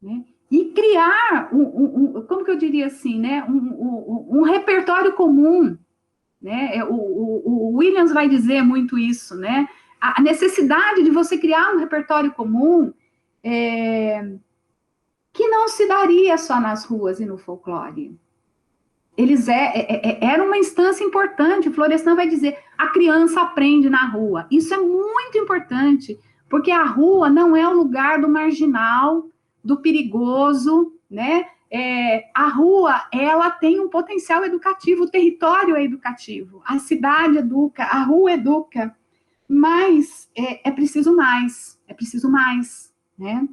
né, e criar, como que eu diria assim, né, um repertório comum, né, o Williams vai dizer muito isso, né, a necessidade de você criar um repertório comum que não se daria só nas ruas e no folclore. Era uma instância importante. O Florestan vai dizer, a criança aprende na rua. Isso é muito importante, porque a rua não é o lugar do marginal, do perigoso, né? A rua, ela tem um potencial educativo, o território é educativo, a cidade educa, a rua educa, mas é preciso mais, né?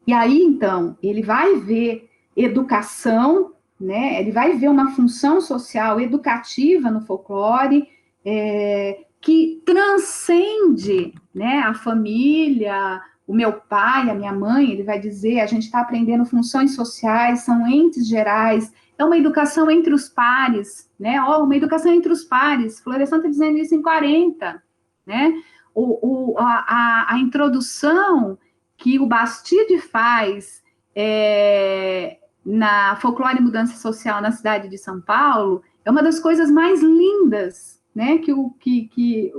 E aí, então, ele vai ver educação, né? Ele vai ver uma função social educativa no folclore, que transcende, né, a família, o meu pai, a minha mãe. Ele vai dizer, a gente está aprendendo funções sociais, são entes gerais, é uma educação entre os pares, né? Uma educação entre os pares. Florestan está dizendo isso em 40, né? A introdução que o Bastide faz na Folclore e Mudança Social na cidade de São Paulo é uma das coisas mais lindas, né, que o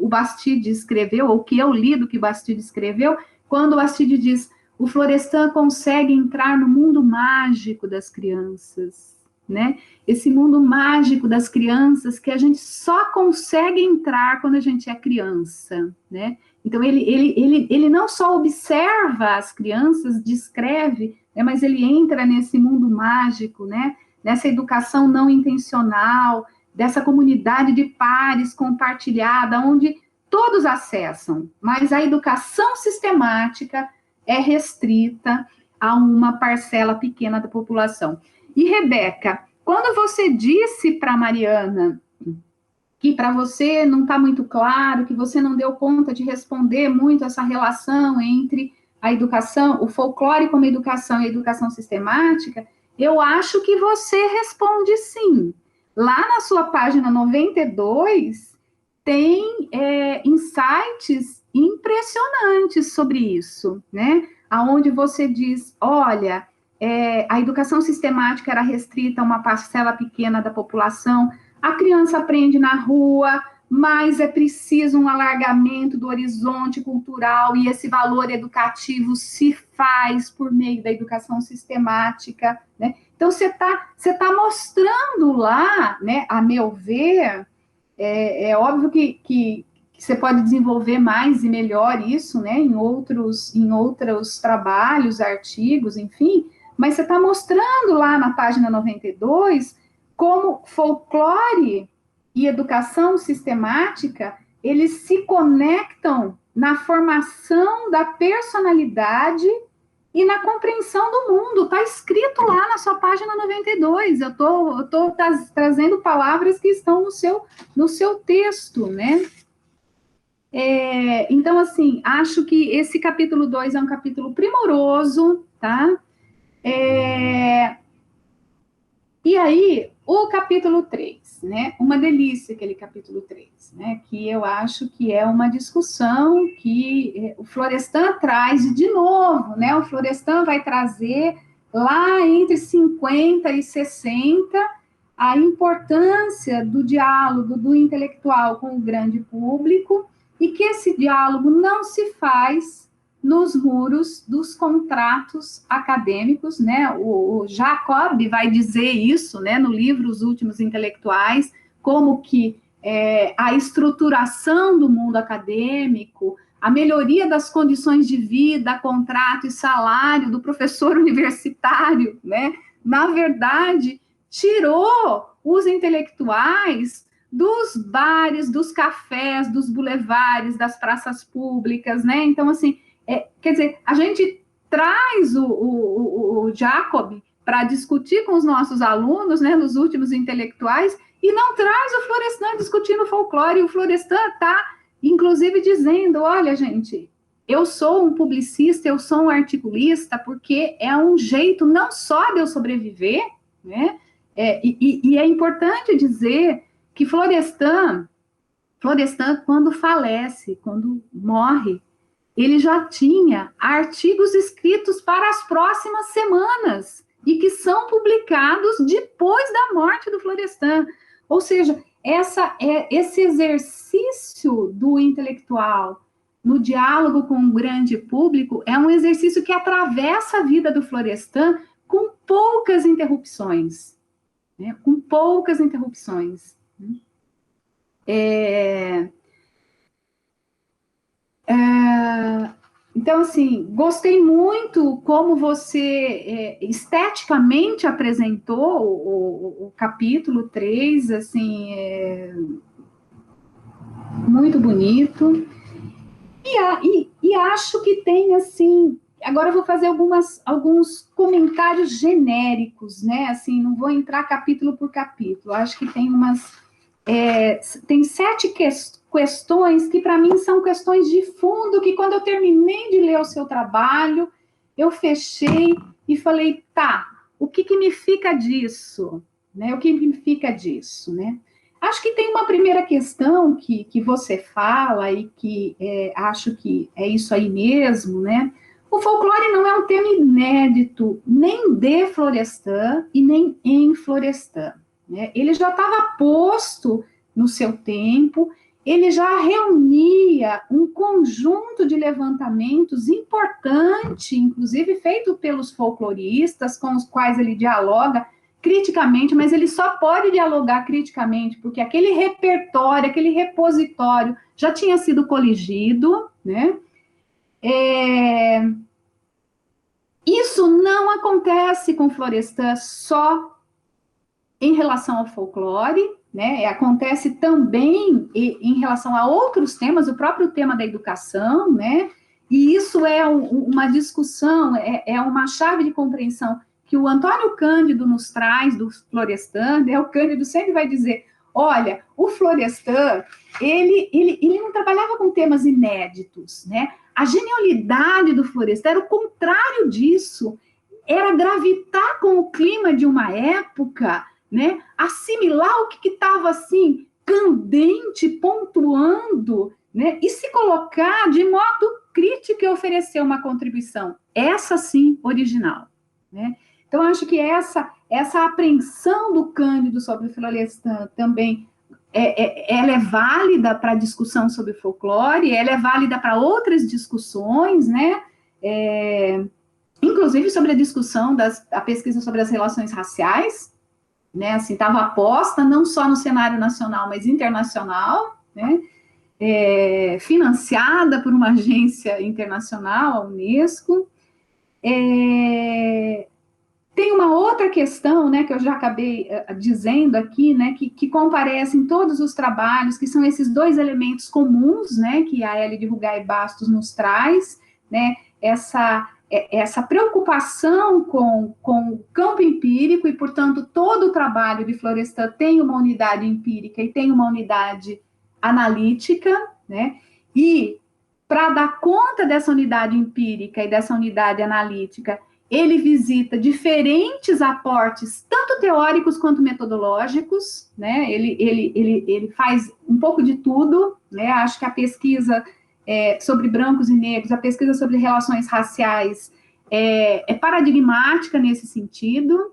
Bastide escreveu, ou que eu li do que o Bastide escreveu, quando o Bastide diz, o Florestan consegue entrar no mundo mágico das crianças, né, esse mundo mágico das crianças que a gente só consegue entrar quando a gente é criança, né. Então, ele não só observa as crianças, descreve, né, mas ele entra nesse mundo mágico, né, nessa educação não intencional, dessa comunidade de pares compartilhada, onde todos acessam, mas a educação sistemática é restrita a uma parcela pequena da população. E, Rebeca, quando você disse para Mariana que para você não está muito claro, que você não deu conta de responder muito essa relação entre a educação, o folclore como educação e a educação sistemática, eu acho que você responde sim. Lá na sua página 92, tem insights impressionantes sobre isso, né? Onde você diz, olha, a educação sistemática era restrita a uma parcela pequena da população, a criança aprende na rua, mas é preciso um alargamento do horizonte cultural e esse valor educativo se faz por meio da educação sistemática, né? Então, você tá mostrando lá, né, a meu ver, é óbvio que você pode desenvolver mais e melhor isso, né, em outros trabalhos, artigos, enfim, mas você está mostrando lá na página 92 como folclore e educação sistemática, eles se conectam na formação da personalidade e na compreensão do mundo. Está escrito lá na sua página 92. Eu tô trazendo palavras que estão no seu texto, né? Então, assim, acho que esse capítulo 2 é um capítulo primoroso, tá? E aí, o capítulo 3, né? Uma delícia aquele capítulo 3, né? Que eu acho que é uma discussão que o Florestan traz de novo, né? O Florestan vai trazer lá entre 50 e 60 a importância do diálogo do intelectual com o grande público e que esse diálogo não se faz nos muros dos contratos acadêmicos, né? O Jacob vai dizer isso, né, no livro Os Últimos Intelectuais, como que a estruturação do mundo acadêmico, a melhoria das condições de vida, contrato e salário do professor universitário, né, na verdade, tirou os intelectuais dos bares, dos cafés, dos bulevares, das praças públicas, né? Então, assim, quer dizer, a gente traz o Jacob para discutir com os nossos alunos, né, nos últimos intelectuais, e não traz o Florestan discutindo folclore, e o Florestan está, inclusive, dizendo, olha, gente, eu sou um publicista, eu sou um articulista, porque é um jeito não só de eu sobreviver, né, e é importante dizer que Florestan, quando falece, quando morre, ele já tinha artigos escritos para as próximas semanas, e que são publicados depois da morte do Florestan. Ou seja, esse exercício do intelectual no diálogo com o grande público é um exercício que atravessa a vida do Florestan com poucas interrupções, né? Com poucas interrupções. Então, assim, gostei muito como você esteticamente apresentou o capítulo 3, assim, muito bonito. E acho que tem, assim, agora eu vou fazer alguns comentários genéricos, né? Assim, não vou entrar capítulo por capítulo. Acho que tem tem 7 questões que, para mim, são questões de fundo, que quando eu terminei de ler o seu trabalho, eu fechei e falei, tá, o que me fica disso? Né? O que me fica disso, né? Acho que tem uma primeira questão que você fala e que acho que é isso aí mesmo, né? O folclore não é um tema inédito, nem de Florestan e nem em Florestan, né? Ele já estava posto no seu tempo, ele já reunia um conjunto de levantamentos importante, inclusive feito pelos folcloristas, com os quais ele dialoga criticamente, mas ele só pode dialogar criticamente porque aquele repertório, aquele repositório já tinha sido coligido, né? Isso não acontece com Florestan só em relação ao folclore, né? Acontece também em relação a outros temas, o próprio tema da educação, né? E isso é uma discussão, é uma chave de compreensão que o Antônio Cândido nos traz do Florestan, né? O Cândido sempre vai dizer, olha, o Florestan, ele não trabalhava com temas inéditos, né? A genialidade do Florestan era o contrário disso, era gravitar com o clima de uma época, né? Assimilar o que estava, assim, candente, pontuando, né? E se colocar de modo crítico e oferecer uma contribuição, essa sim, original, né? Então, acho que essa apreensão do Cândido sobre o Florestan também, ela é válida para a discussão sobre o folclore, ela é válida para outras discussões, né? Inclusive sobre a discussão a pesquisa sobre as relações raciais, né? Assim, estava posta não só no cenário nacional, mas internacional, né? Financiada por uma agência internacional, a Unesco. Tem uma outra questão, né, que eu já acabei dizendo aqui, né, que comparece em todos os trabalhos, que são esses 2 elementos comuns, né, que a Hélie de Rugai Bastos nos traz, né, essa preocupação com o campo empírico, e, portanto, todo o trabalho de Florestan tem uma unidade empírica e tem uma unidade analítica, né, e para dar conta dessa unidade empírica e dessa unidade analítica, ele visita diferentes aportes, tanto teóricos quanto metodológicos, né? Ele faz um pouco de tudo, né? Acho que a pesquisa sobre brancos e negros, a pesquisa sobre relações raciais é paradigmática nesse sentido,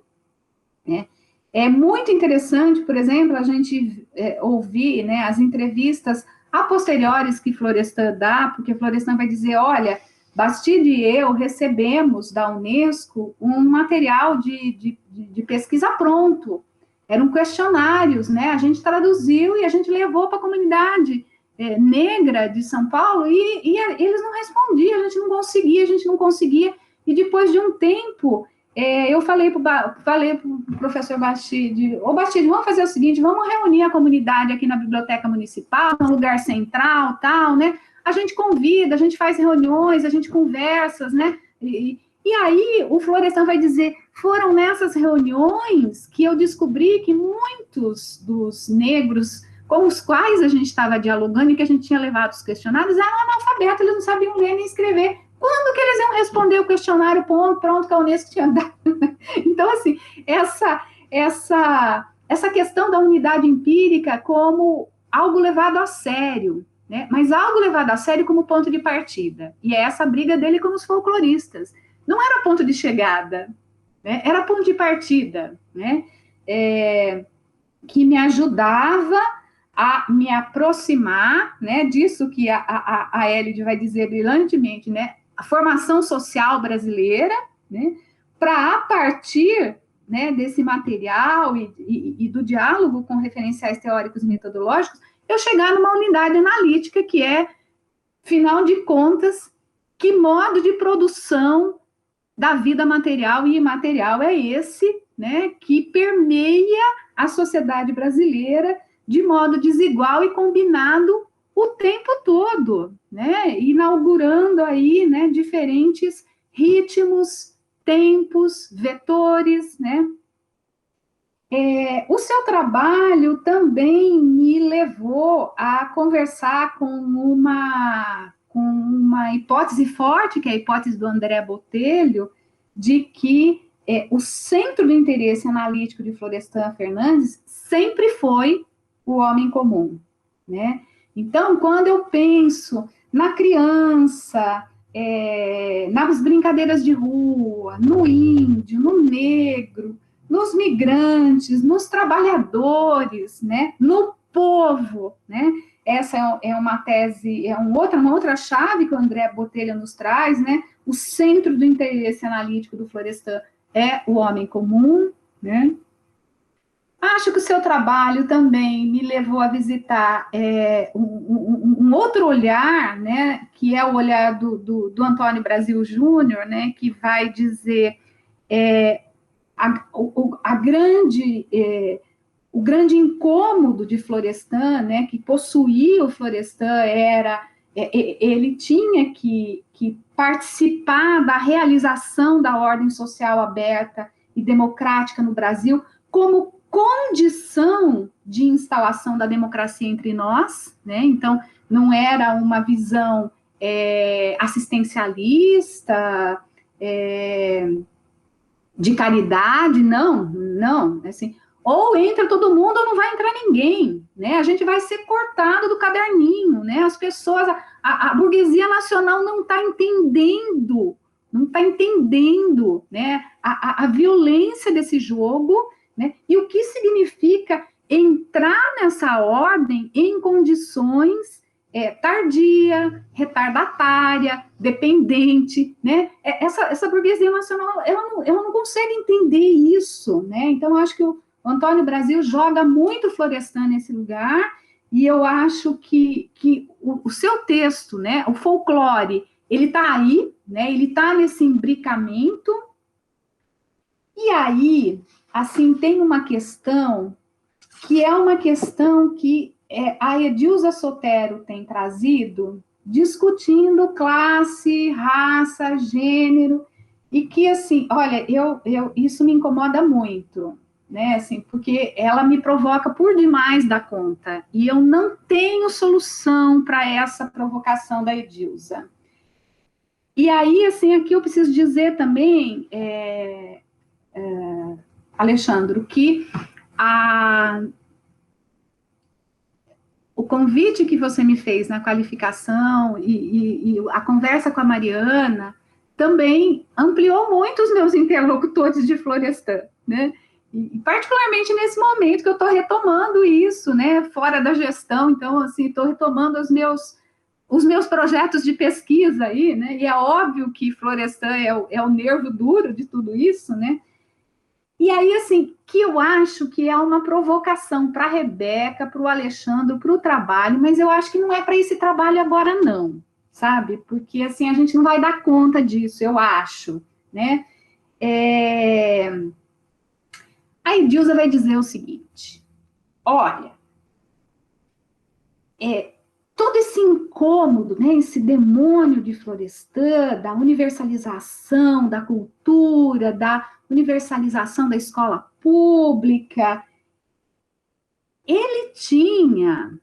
né? É muito interessante, por exemplo, a gente ouvir, né, as entrevistas a posteriores que Florestan dá, porque Florestan vai dizer, olha, Bastide e eu recebemos da Unesco um material de pesquisa pronto, eram questionários, né? A gente traduziu e a gente levou para a comunidade negra de São Paulo e eles não respondiam, a gente não conseguia, e depois de um tempo, eu falei para o professor Bastide, ô Bastide, vamos fazer o seguinte, vamos reunir a comunidade aqui na Biblioteca Municipal, num lugar central, tal, né? A gente convida, a gente faz reuniões, a gente conversa, né? E aí o Florestan vai dizer, foram nessas reuniões que eu descobri que muitos dos negros com os quais a gente estava dialogando e que a gente tinha levado os questionários eram analfabetos, eles não sabiam ler nem escrever. Quando que eles iam responder o questionário pronto que a Unesco tinha dado? Então, assim, essa questão da unidade empírica como algo levado a sério, né? Mas algo levado a sério como ponto de partida. E é essa briga dele com os folcloristas. Não era ponto de chegada, né? Era ponto de partida, né? Que me ajudava a me aproximar, né, disso que a Élide vai dizer brilhantemente, né, a formação social brasileira, né, para, a partir, né, desse material e do diálogo com referenciais teóricos e metodológicos, eu chegar numa unidade analítica que é, final de contas, que modo de produção da vida material e imaterial é esse, né, que permeia a sociedade brasileira de modo desigual e combinado o tempo todo, né, inaugurando aí, né, diferentes ritmos, tempos, vetores, né. O seu trabalho também me levou a conversar com uma hipótese forte, que é a hipótese do André Botelho, de que o centro do interesse analítico de Florestan Fernandes sempre foi o homem comum, né? Então, quando eu penso na criança, nas brincadeiras de rua, no índio, no negro, nos migrantes, nos trabalhadores, né, no povo, né? Essa é uma tese, uma outra chave que o André Botelho nos traz, né? O centro do interesse analítico do Florestan é o homem comum, né? Acho que o seu trabalho também me levou a visitar um outro olhar, né? Que é o olhar do Antônio Brasil Júnior, né? Que vai dizer o grande incômodo de Florestan, né, que possuía o Florestan, ele tinha que participar da realização da ordem social aberta e democrática no Brasil como condição de instalação da democracia entre nós, né? Então, não era uma visão assistencialista, de caridade, não, assim, ou entra todo mundo ou não vai entrar ninguém, né? A gente vai ser cortado do caderninho, né? As pessoas, a burguesia nacional não está entendendo, né? A violência desse jogo, né? E o que significa entrar nessa ordem em condições tardia, retardatária, dependente, né? Essa burguesia nacional, ela não consegue entender isso, né? Então, eu acho que o Antônio Brasil joga muito Florestan nesse lugar, e eu acho que o seu texto, né, o folclore, ele está aí, né? Ele está nesse imbricamento, e aí, assim, tem uma questão que é uma questão que a Edilza Sotero tem trazido, discutindo classe, raça, gênero, e que, assim, olha, isso me incomoda muito, né, assim, porque ela me provoca por demais da conta, e eu não tenho solução para essa provocação da Edilza. E aí, assim, aqui eu preciso dizer também, Alexandro, que o convite que você me fez na qualificação e a conversa com a Mariana também ampliou muito os meus interlocutores de Florestan, né? E particularmente nesse momento que eu estou retomando isso, né? Fora da gestão, então, assim, estou retomando os meus projetos de pesquisa aí, né? E é óbvio que Florestan é o nervo duro de tudo isso, né? E aí, assim, que eu acho que é uma provocação para a Rebeca, para o Alexandre, para o trabalho, mas eu acho que não é para esse trabalho agora, não, sabe? Porque, assim, a gente não vai dar conta disso, eu acho, né? Edilza vai dizer o seguinte, olha, todo esse incômodo, né, esse demônio de Florestan, da universalização da cultura, da universalização da escola pública, ele tinha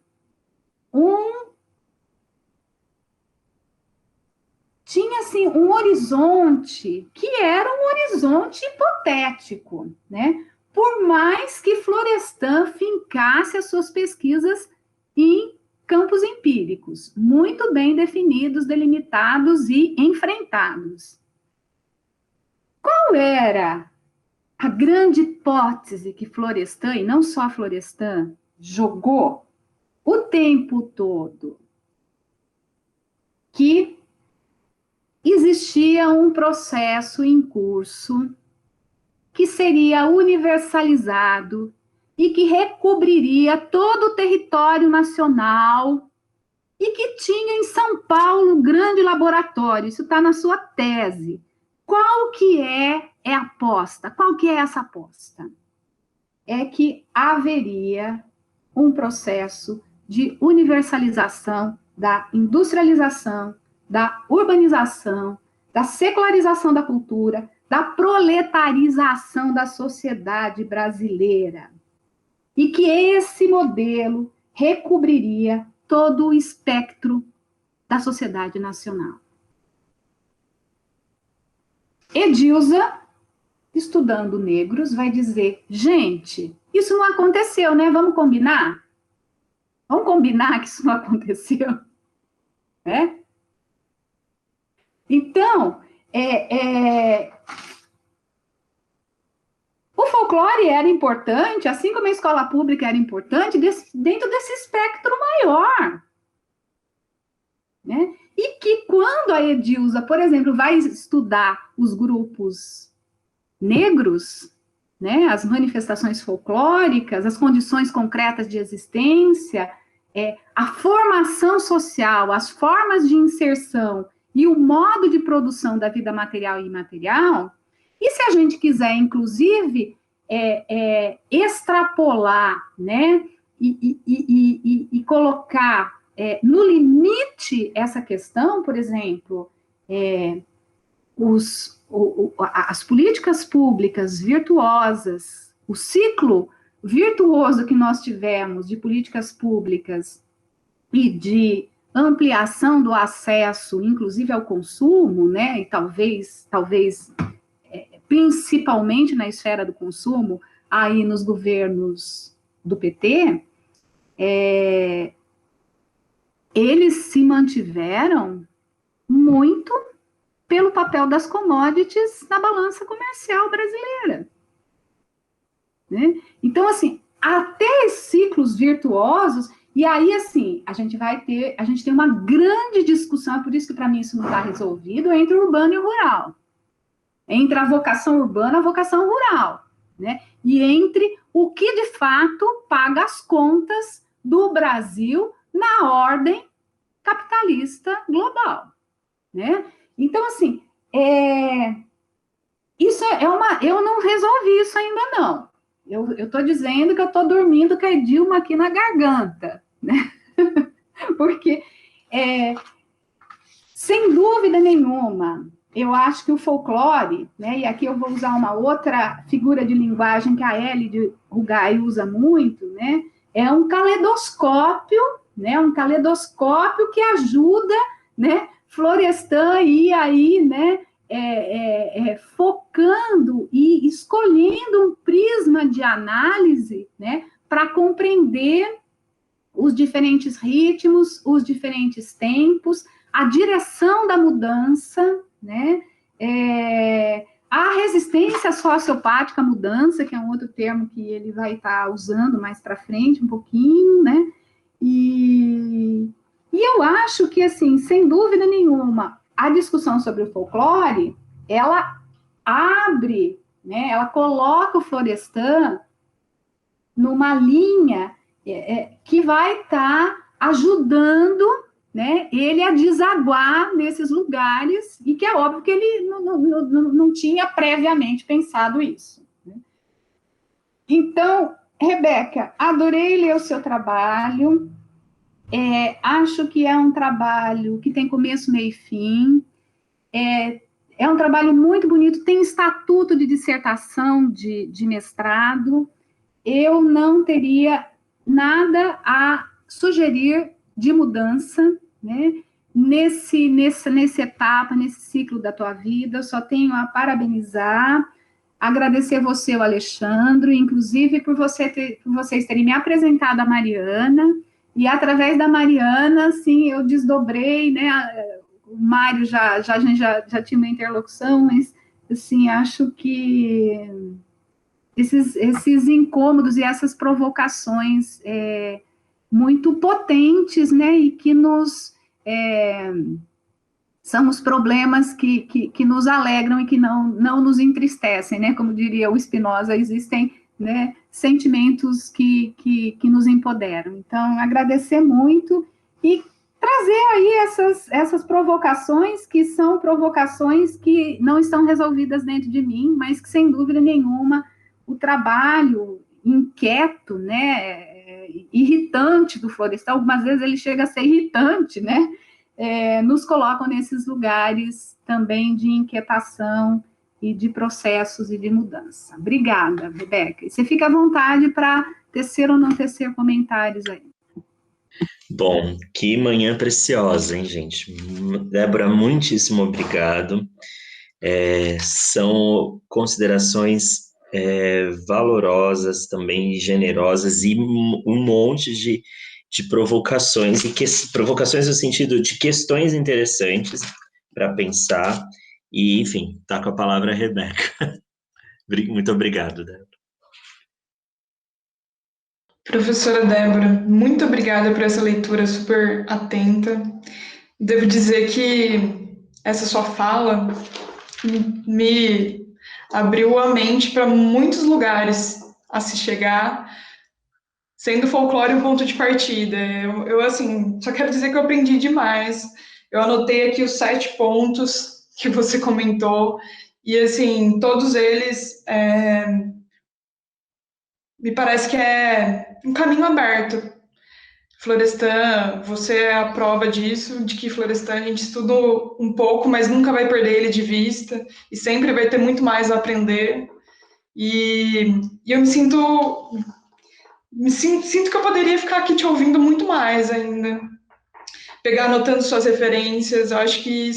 assim, um horizonte que era um horizonte hipotético, né? Por mais que Florestan fincasse as suas pesquisas em campos empíricos, muito bem definidos, delimitados e enfrentados. Qual era a grande hipótese que Florestan, e não só Florestan, jogou o tempo todo? Que existia um processo em curso que seria universalizado e que recobriria todo o território nacional e que tinha em São Paulo um grande laboratório. Isso está na sua tese. Qual que é a aposta? Qual que é essa aposta? É que haveria um processo de universalização da industrialização, da urbanização, da secularização da cultura, da proletarização da sociedade brasileira. E que esse modelo recobriria todo o espectro da sociedade nacional. Edilza, estudando negros, vai dizer, gente, isso não aconteceu, né? Vamos combinar? Vamos combinar que isso não aconteceu? Né? Então, o folclore era importante, assim como a escola pública era importante, dentro desse espectro maior. Né? E que quando a Edilza, por exemplo, vai estudar os grupos negros, né, as manifestações folclóricas, as condições concretas de existência, a formação social, as formas de inserção e o modo de produção da vida material e imaterial, e se a gente quiser, inclusive, extrapolar, né, e colocar no limite essa questão, por exemplo, as políticas públicas virtuosas, o ciclo virtuoso que nós tivemos de políticas públicas e de ampliação do acesso, inclusive ao consumo, né, e talvez principalmente na esfera do consumo, aí nos governos do PT, eles se mantiveram muito pelo papel das commodities na balança comercial brasileira. Né? Então, assim, até esses ciclos virtuosos, e aí, assim, a gente tem uma grande discussão, por isso que para mim isso não está resolvido, entre o urbano e o rural. Entre a vocação urbana e a vocação rural, né? E entre o que, de fato, paga as contas do Brasil na ordem capitalista global, né? Então, assim, isso eu não resolvi isso ainda, não. Eu estou dizendo que eu estou dormindo com a Dilma aqui na garganta, né? Porque, sem dúvida nenhuma, eu acho que o folclore, né, e aqui eu vou usar uma outra figura de linguagem que a Elide Rugai usa muito, né, é um caleidoscópio, né, que ajuda, né, Florestan a ir aí, né, focando e escolhendo um prisma de análise, né, para compreender os diferentes ritmos, os diferentes tempos, a direção da mudança, né, a resistência sociopática à mudança, que é um outro termo que ele vai estar usando mais para frente um pouquinho, né, e eu acho que, assim, sem dúvida nenhuma, a discussão sobre o folclore, ela abre, né, ela coloca o Florestan numa linha que vai estar ajudando, né, ele a desaguar nesses lugares, e que é óbvio que ele não tinha previamente pensado isso. Né? Então, Rebeca, adorei ler o seu trabalho. Acho que é um trabalho que tem começo, meio e fim. É um trabalho muito bonito, tem estatuto de dissertação de mestrado. Eu não teria nada a sugerir de mudança, né? Nessa etapa, nesse ciclo da tua vida. Eu só tenho a parabenizar, agradecer você, o Alexandre, inclusive por vocês terem me apresentado a Mariana, e através da Mariana, assim, eu desdobrei, né? O Mário a gente já tinha uma interlocução, mas, assim, acho que esses incômodos e essas provocações muito potentes, né? E que são os problemas que nos alegram e que não nos entristecem, né? Como diria o Spinoza, existem, né, sentimentos que nos empoderam. Então, agradecer muito e trazer aí essas provocações, que são provocações que não estão resolvidas dentro de mim, mas que, sem dúvida nenhuma, o trabalho inquieto, né, irritante do Florestan, algumas vezes ele chega a ser irritante, né, nos colocam nesses lugares também de inquietação e de processos e de mudança. Obrigada, Rebeca. E você fica à vontade para tecer ou não tecer comentários aí. Bom, que manhã preciosa, hein, gente? Débora, muitíssimo obrigado. São considerações valorosas também, generosas, e um monte de provocações, e provocações no sentido de questões interessantes para pensar, e, enfim, tá com a palavra a Rebeca. Muito obrigado, Débora. Professora Débora, muito obrigada por essa leitura super atenta. Devo dizer que essa sua fala me abriu a mente para muitos lugares a se chegar, sendo o folclore um ponto de partida. Eu, assim, só quero dizer que eu aprendi demais. Eu anotei aqui os 7 pontos que você comentou, e, assim, todos eles me parece que é um caminho aberto. Florestan, você é a prova disso, de que Florestan a gente estuda um pouco, mas nunca vai perder ele de vista, e sempre vai ter muito mais a aprender. E eu sinto que eu poderia ficar aqui te ouvindo muito mais ainda. Pegar anotando suas referências, eu acho que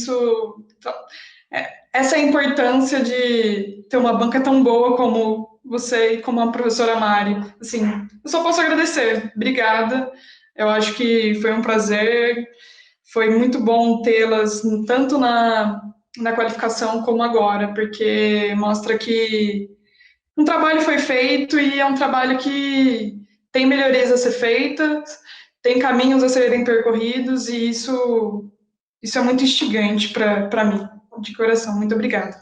essa é a importância de ter uma banca tão boa como você e como a professora Mari. Assim, eu só posso agradecer. Obrigada. Eu acho que foi um prazer. Foi muito bom tê-las, tanto na qualificação como agora, porque mostra que um trabalho foi feito, e é um trabalho que tem melhorias a ser feitas, tem caminhos a serem percorridos, e isso é muito instigante para mim, de coração. Muito obrigada.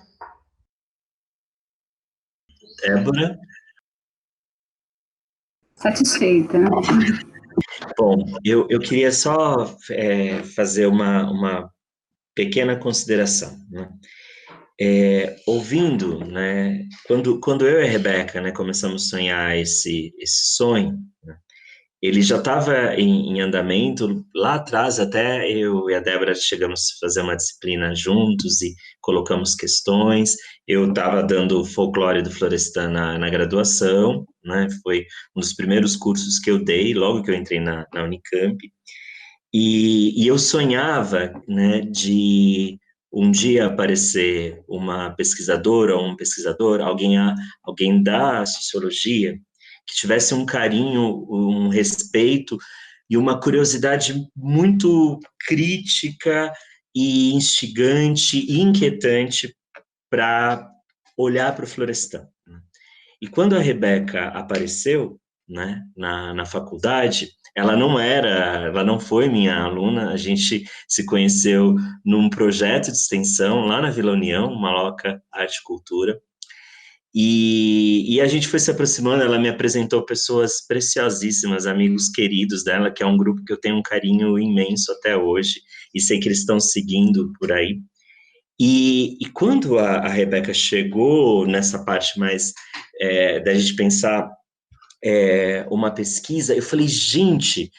Débora? Satisfeita. Bom, eu queria só fazer uma pequena consideração, né? Ouvindo, né, quando eu e a Rebeca, né, começamos a sonhar esse sonho, né, ele já estava em andamento lá atrás. Até eu e a Débora chegamos a fazer uma disciplina juntos e colocamos questões. Eu estava dando folclore do Florestan na graduação, né, foi um dos primeiros cursos que eu dei logo que eu entrei na Unicamp, e eu sonhava, né, de um dia aparecer uma pesquisadora ou um pesquisador, alguém da sociologia, que tivesse um carinho, um respeito e uma curiosidade muito crítica e instigante e inquietante para olhar para o Florestan. E quando a Rebeca apareceu, né, na faculdade, ela não foi minha aluna. A gente se conheceu num projeto de extensão lá na Vila União, Maloca Arte e Cultura, e a gente foi se aproximando. Ela me apresentou pessoas preciosíssimas, amigos queridos dela, que é um grupo que eu tenho um carinho imenso até hoje, e sei que eles estão seguindo por aí. E quando a Rebeca chegou nessa parte mais da gente pensar uma pesquisa, eu falei, gente,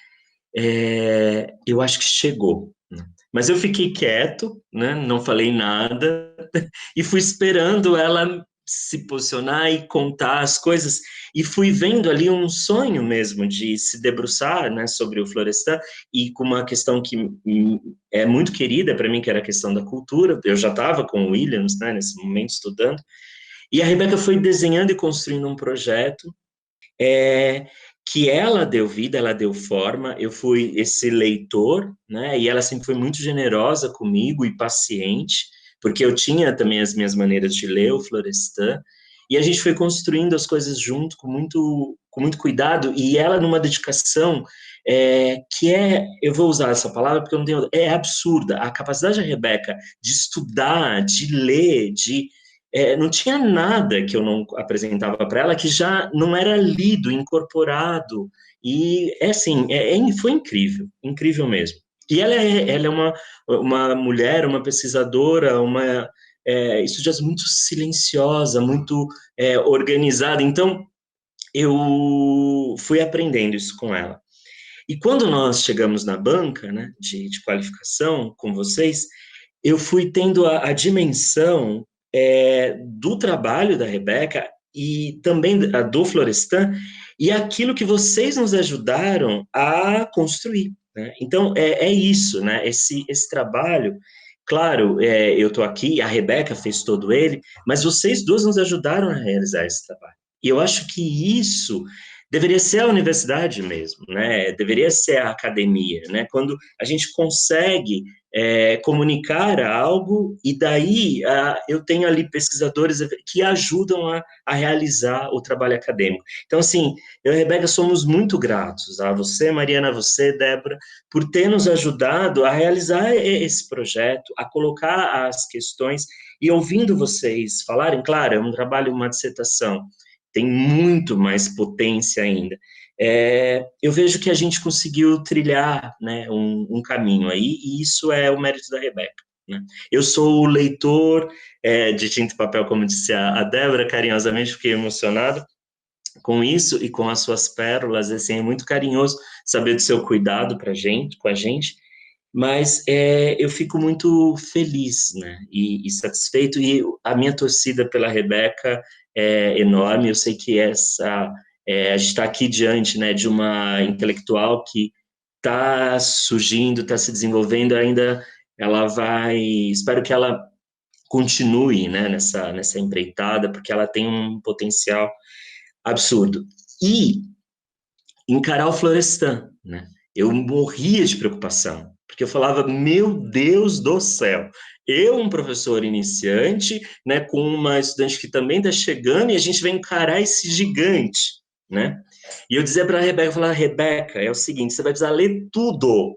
eu acho que chegou. Mas eu fiquei quieto, né, não falei nada, e fui esperando ela se posicionar e contar as coisas, e fui vendo ali um sonho mesmo de se debruçar, né, sobre o Florestan, e com uma questão que é muito querida para mim, que era a questão da cultura. Eu já estava com o Williams, né, nesse momento, estudando, e a Rebeca foi desenhando e construindo um projeto, que ela deu vida, ela deu forma. Eu fui esse leitor, né, e ela sempre foi muito generosa comigo e paciente, porque eu tinha também as minhas maneiras de ler o Florestan, e a gente foi construindo as coisas junto, com muito cuidado, e ela numa dedicação que eu vou usar essa palavra porque eu não tenho, é absurda. A capacidade da Rebeca de estudar, de ler, não tinha nada que eu não apresentava para ela que já não era lido, incorporado, e assim, foi incrível, incrível mesmo. E ela é uma mulher, uma pesquisadora, uma estudiosa muito silenciosa, muito organizada, então eu fui aprendendo isso com ela. E quando nós chegamos na banca, né, de qualificação com vocês, eu fui tendo a dimensão do trabalho da Rebeca e também do Florestan, e aquilo que vocês nos ajudaram a construir, né? Então, isso, né? Esse trabalho, claro, eu estou aqui, a Rebeca fez todo ele, mas vocês duas nos ajudaram a realizar esse trabalho. E eu acho que isso deveria ser a universidade mesmo, né? Deveria ser a academia, né? Quando a gente consegue comunicar algo, e daí eu tenho ali pesquisadores que ajudam a realizar o trabalho acadêmico. Então, assim, eu e a Rebeca somos muito gratos a você, Mariana, a você, Débora, por ter nos ajudado a realizar esse projeto, a colocar as questões, e ouvindo vocês falarem, claro, é um trabalho, uma dissertação, tem muito mais potência ainda. Eu vejo que a gente conseguiu trilhar, né, um caminho aí, e isso é o mérito da Rebeca, né? Eu sou o leitor de tinta e papel, como disse a Débora, carinhosamente, fiquei emocionado com isso e com as suas pérolas, assim, é muito carinhoso saber do seu cuidado com a gente, mas eu fico muito feliz, né, e satisfeito, e a minha torcida pela Rebeca é enorme. Eu sei que a gente está aqui diante, né, de uma intelectual que está surgindo, está se desenvolvendo ainda, espero que ela continue, né, nessa empreitada, porque ela tem um potencial absurdo. E encarar o Florestan, né? Eu morria de preocupação, porque eu falava, meu Deus do céu, eu, um professor iniciante, né, com uma estudante que também está chegando, e a gente vai encarar esse gigante, né? E eu dizia para a Rebeca, eu falava, Rebeca, é o seguinte, você vai precisar ler tudo,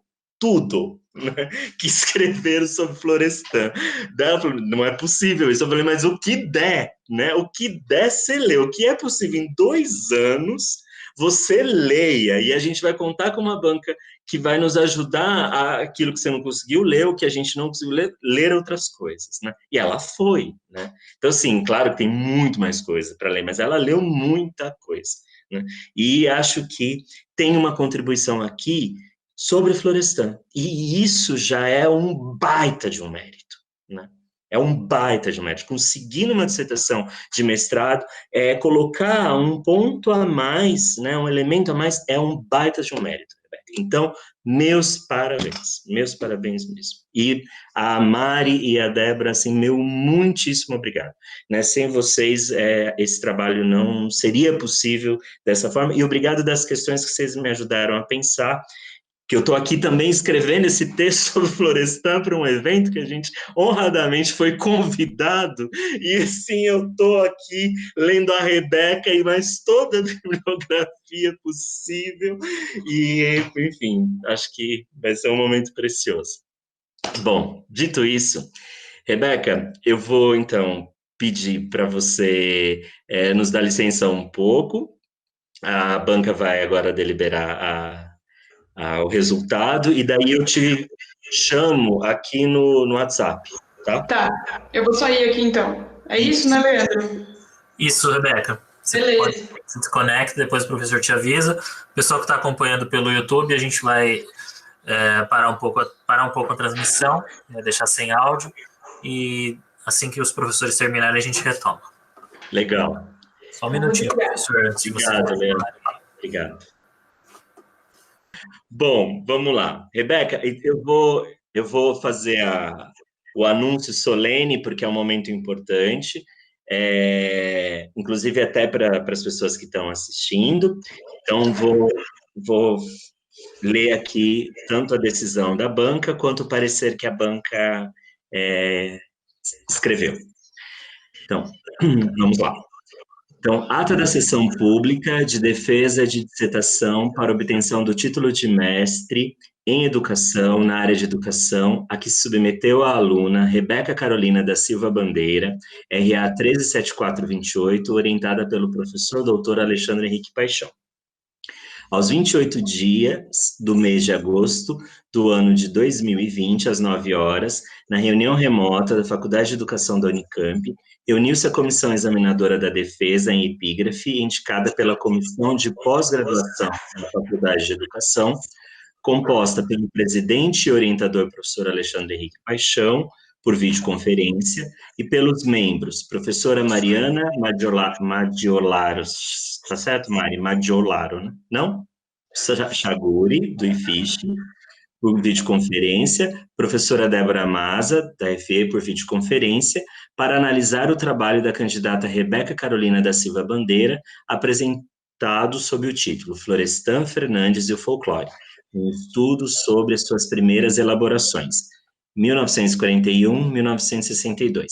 né, que escreveram sobre Florestan. Daí ela falou, não é possível isso. Eu falei, mas o que der, né? O que der, você lê. O que é possível em 2 anos, você leia, e a gente vai contar com uma banca que vai nos ajudar aquilo que você não conseguiu ler, o que a gente não conseguiu ler outras coisas, né? E ela foi, né? Então, assim, claro que tem muito mais coisa para ler, mas ela leu muita coisa, né? E acho que tem uma contribuição aqui sobre Florestan, e isso já é um baita de um mérito, né? É um baita de um mérito. Conseguir numa dissertação de mestrado, colocar um ponto a mais, né, um elemento a mais, é um baita de um mérito, Rebeca. Então, meus parabéns mesmo. E a Mari e a Débora, assim, meu muitíssimo obrigado, né? Sem vocês, esse trabalho não seria possível dessa forma, e obrigado das questões que vocês me ajudaram a pensar, que eu estou aqui também escrevendo esse texto sobre Florestan para um evento que a gente honradamente foi convidado, e assim eu estou aqui lendo a Rebeca e mais toda a bibliografia possível, e enfim, acho que vai ser um momento precioso. Bom, dito isso, Rebeca, eu vou então pedir para você nos dar licença um pouco, a banca vai agora deliberar o resultado, e daí eu te chamo aqui no WhatsApp, tá? Tá, eu vou sair aqui então. É isso, né, Leandro? Isso, Rebeca. Beleza. Pode se desconecta, depois o professor te avisa. O pessoal que está acompanhando pelo YouTube, a gente vai parar um pouco a transmissão, deixar sem áudio, e assim que os professores terminarem, a gente retoma. Legal. Só um minutinho, professor, antes de você... Obrigado, Leandro. Obrigado. Bom, vamos lá. Rebeca, eu vou fazer o anúncio solene, porque é um momento importante, inclusive até para as pessoas que estão assistindo. Então, vou ler aqui tanto a decisão da banca, quanto o parecer que a banca escreveu. Então, vamos lá. Então, ata da sessão pública de defesa de dissertação para obtenção do título de mestre em educação, na área de educação, a que se submeteu a aluna Rebeca Carolina da Silva Bandeira, RA 137428, orientada pelo professor doutor Alexandre Henrique Paixão. Aos 28 dias do mês de agosto do ano de 2020, às 9 horas, na reunião remota da Faculdade de Educação da Unicamp, reuniu-se a comissão examinadora da defesa em epígrafe, indicada pela Comissão de Pós-Graduação da Faculdade de Educação, composta pelo presidente e orientador professor Alexandre Henrique Paixão, por videoconferência, e pelos membros, professora Mariana Maggiolaro, tá certo, Mari? Maggiolaro, né? Não? Chaguri, do IFISH, por videoconferência, professora Débora Maza, da FE, por videoconferência, para analisar o trabalho da candidata Rebeca Carolina da Silva Bandeira, apresentado sob o título Florestan Fernandes e o Folclore, um estudo sobre as suas primeiras elaborações, 1941-1962.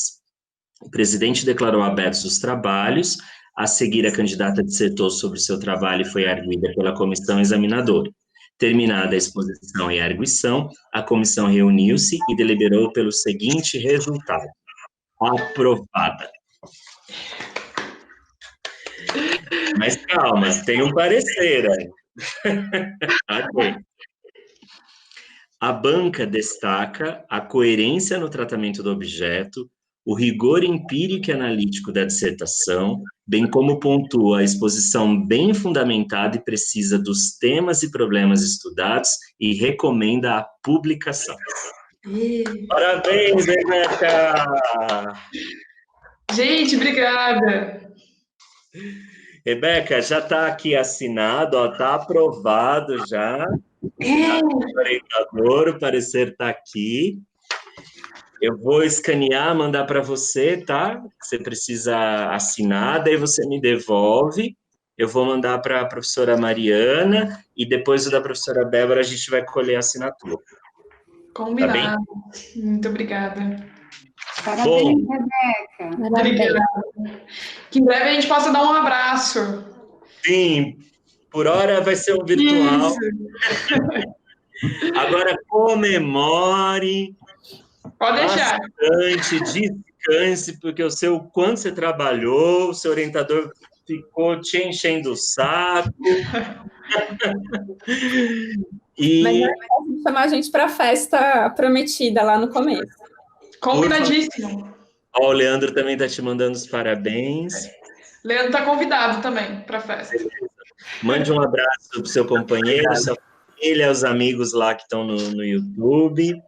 O presidente declarou abertos os trabalhos. A seguir, a candidata dissertou sobre o seu trabalho e foi arguida pela comissão examinadora. Terminada a exposição e a arguição, a comissão reuniu-se e deliberou pelo seguinte resultado: aprovada. Mas calma, tem um parecer aí. Okay. A banca destaca a coerência no tratamento do objeto, o rigor empírico e analítico da dissertação, bem como pontua a exposição bem fundamentada e precisa dos temas e problemas estudados e recomenda a publicação. Parabéns, Rebeca! Gente, obrigada! Rebeca, já está aqui assinado, está aprovado já. O orientador, o parecer está aqui. Eu vou escanear, mandar para você, tá? Você precisa assinar, daí você me devolve. Eu vou mandar para a professora Mariana e depois o da professora Débora a gente vai colher a assinatura. Combinado. Tá bem? Muito obrigada. Parabéns, Rebeca. Obrigada. Que em breve a gente possa dar um abraço. Sim, por hora vai ser um virtual. Agora comemore. Pode deixar. Bastante, descanse, porque eu sei o quanto você trabalhou, o seu orientador ficou te enchendo o saco. Mas não é fácil chamar a gente para a festa prometida lá no começo. Combinadíssimo. Ó, o Leandro também está te mandando os parabéns. Leandro está convidado também para a festa. Mande um abraço para o seu companheiro, sua família, os amigos lá que estão no YouTube.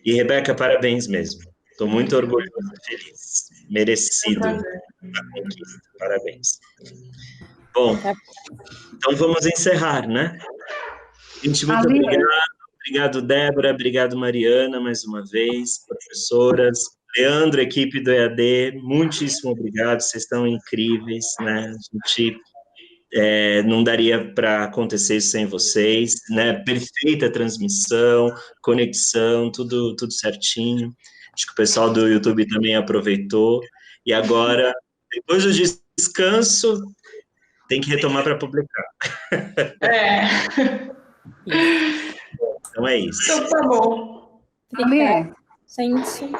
E, Rebeca, parabéns mesmo. Estou muito orgulhoso e feliz. Merecido a conquista. Parabéns. Bom, então vamos encerrar, né? Gente, muito obrigado. Obrigado, Débora. Obrigado, Mariana, mais uma vez. Professoras. Leandro, equipe do EAD, muitíssimo obrigado. Vocês estão incríveis, né? A gente... não daria para acontecer isso sem vocês, né? Perfeita transmissão, conexão, tudo certinho. Acho que o pessoal do YouTube também aproveitou. E agora, depois do descanso, tem que retomar para publicar. Então é isso. tá bom. Alê, Gente.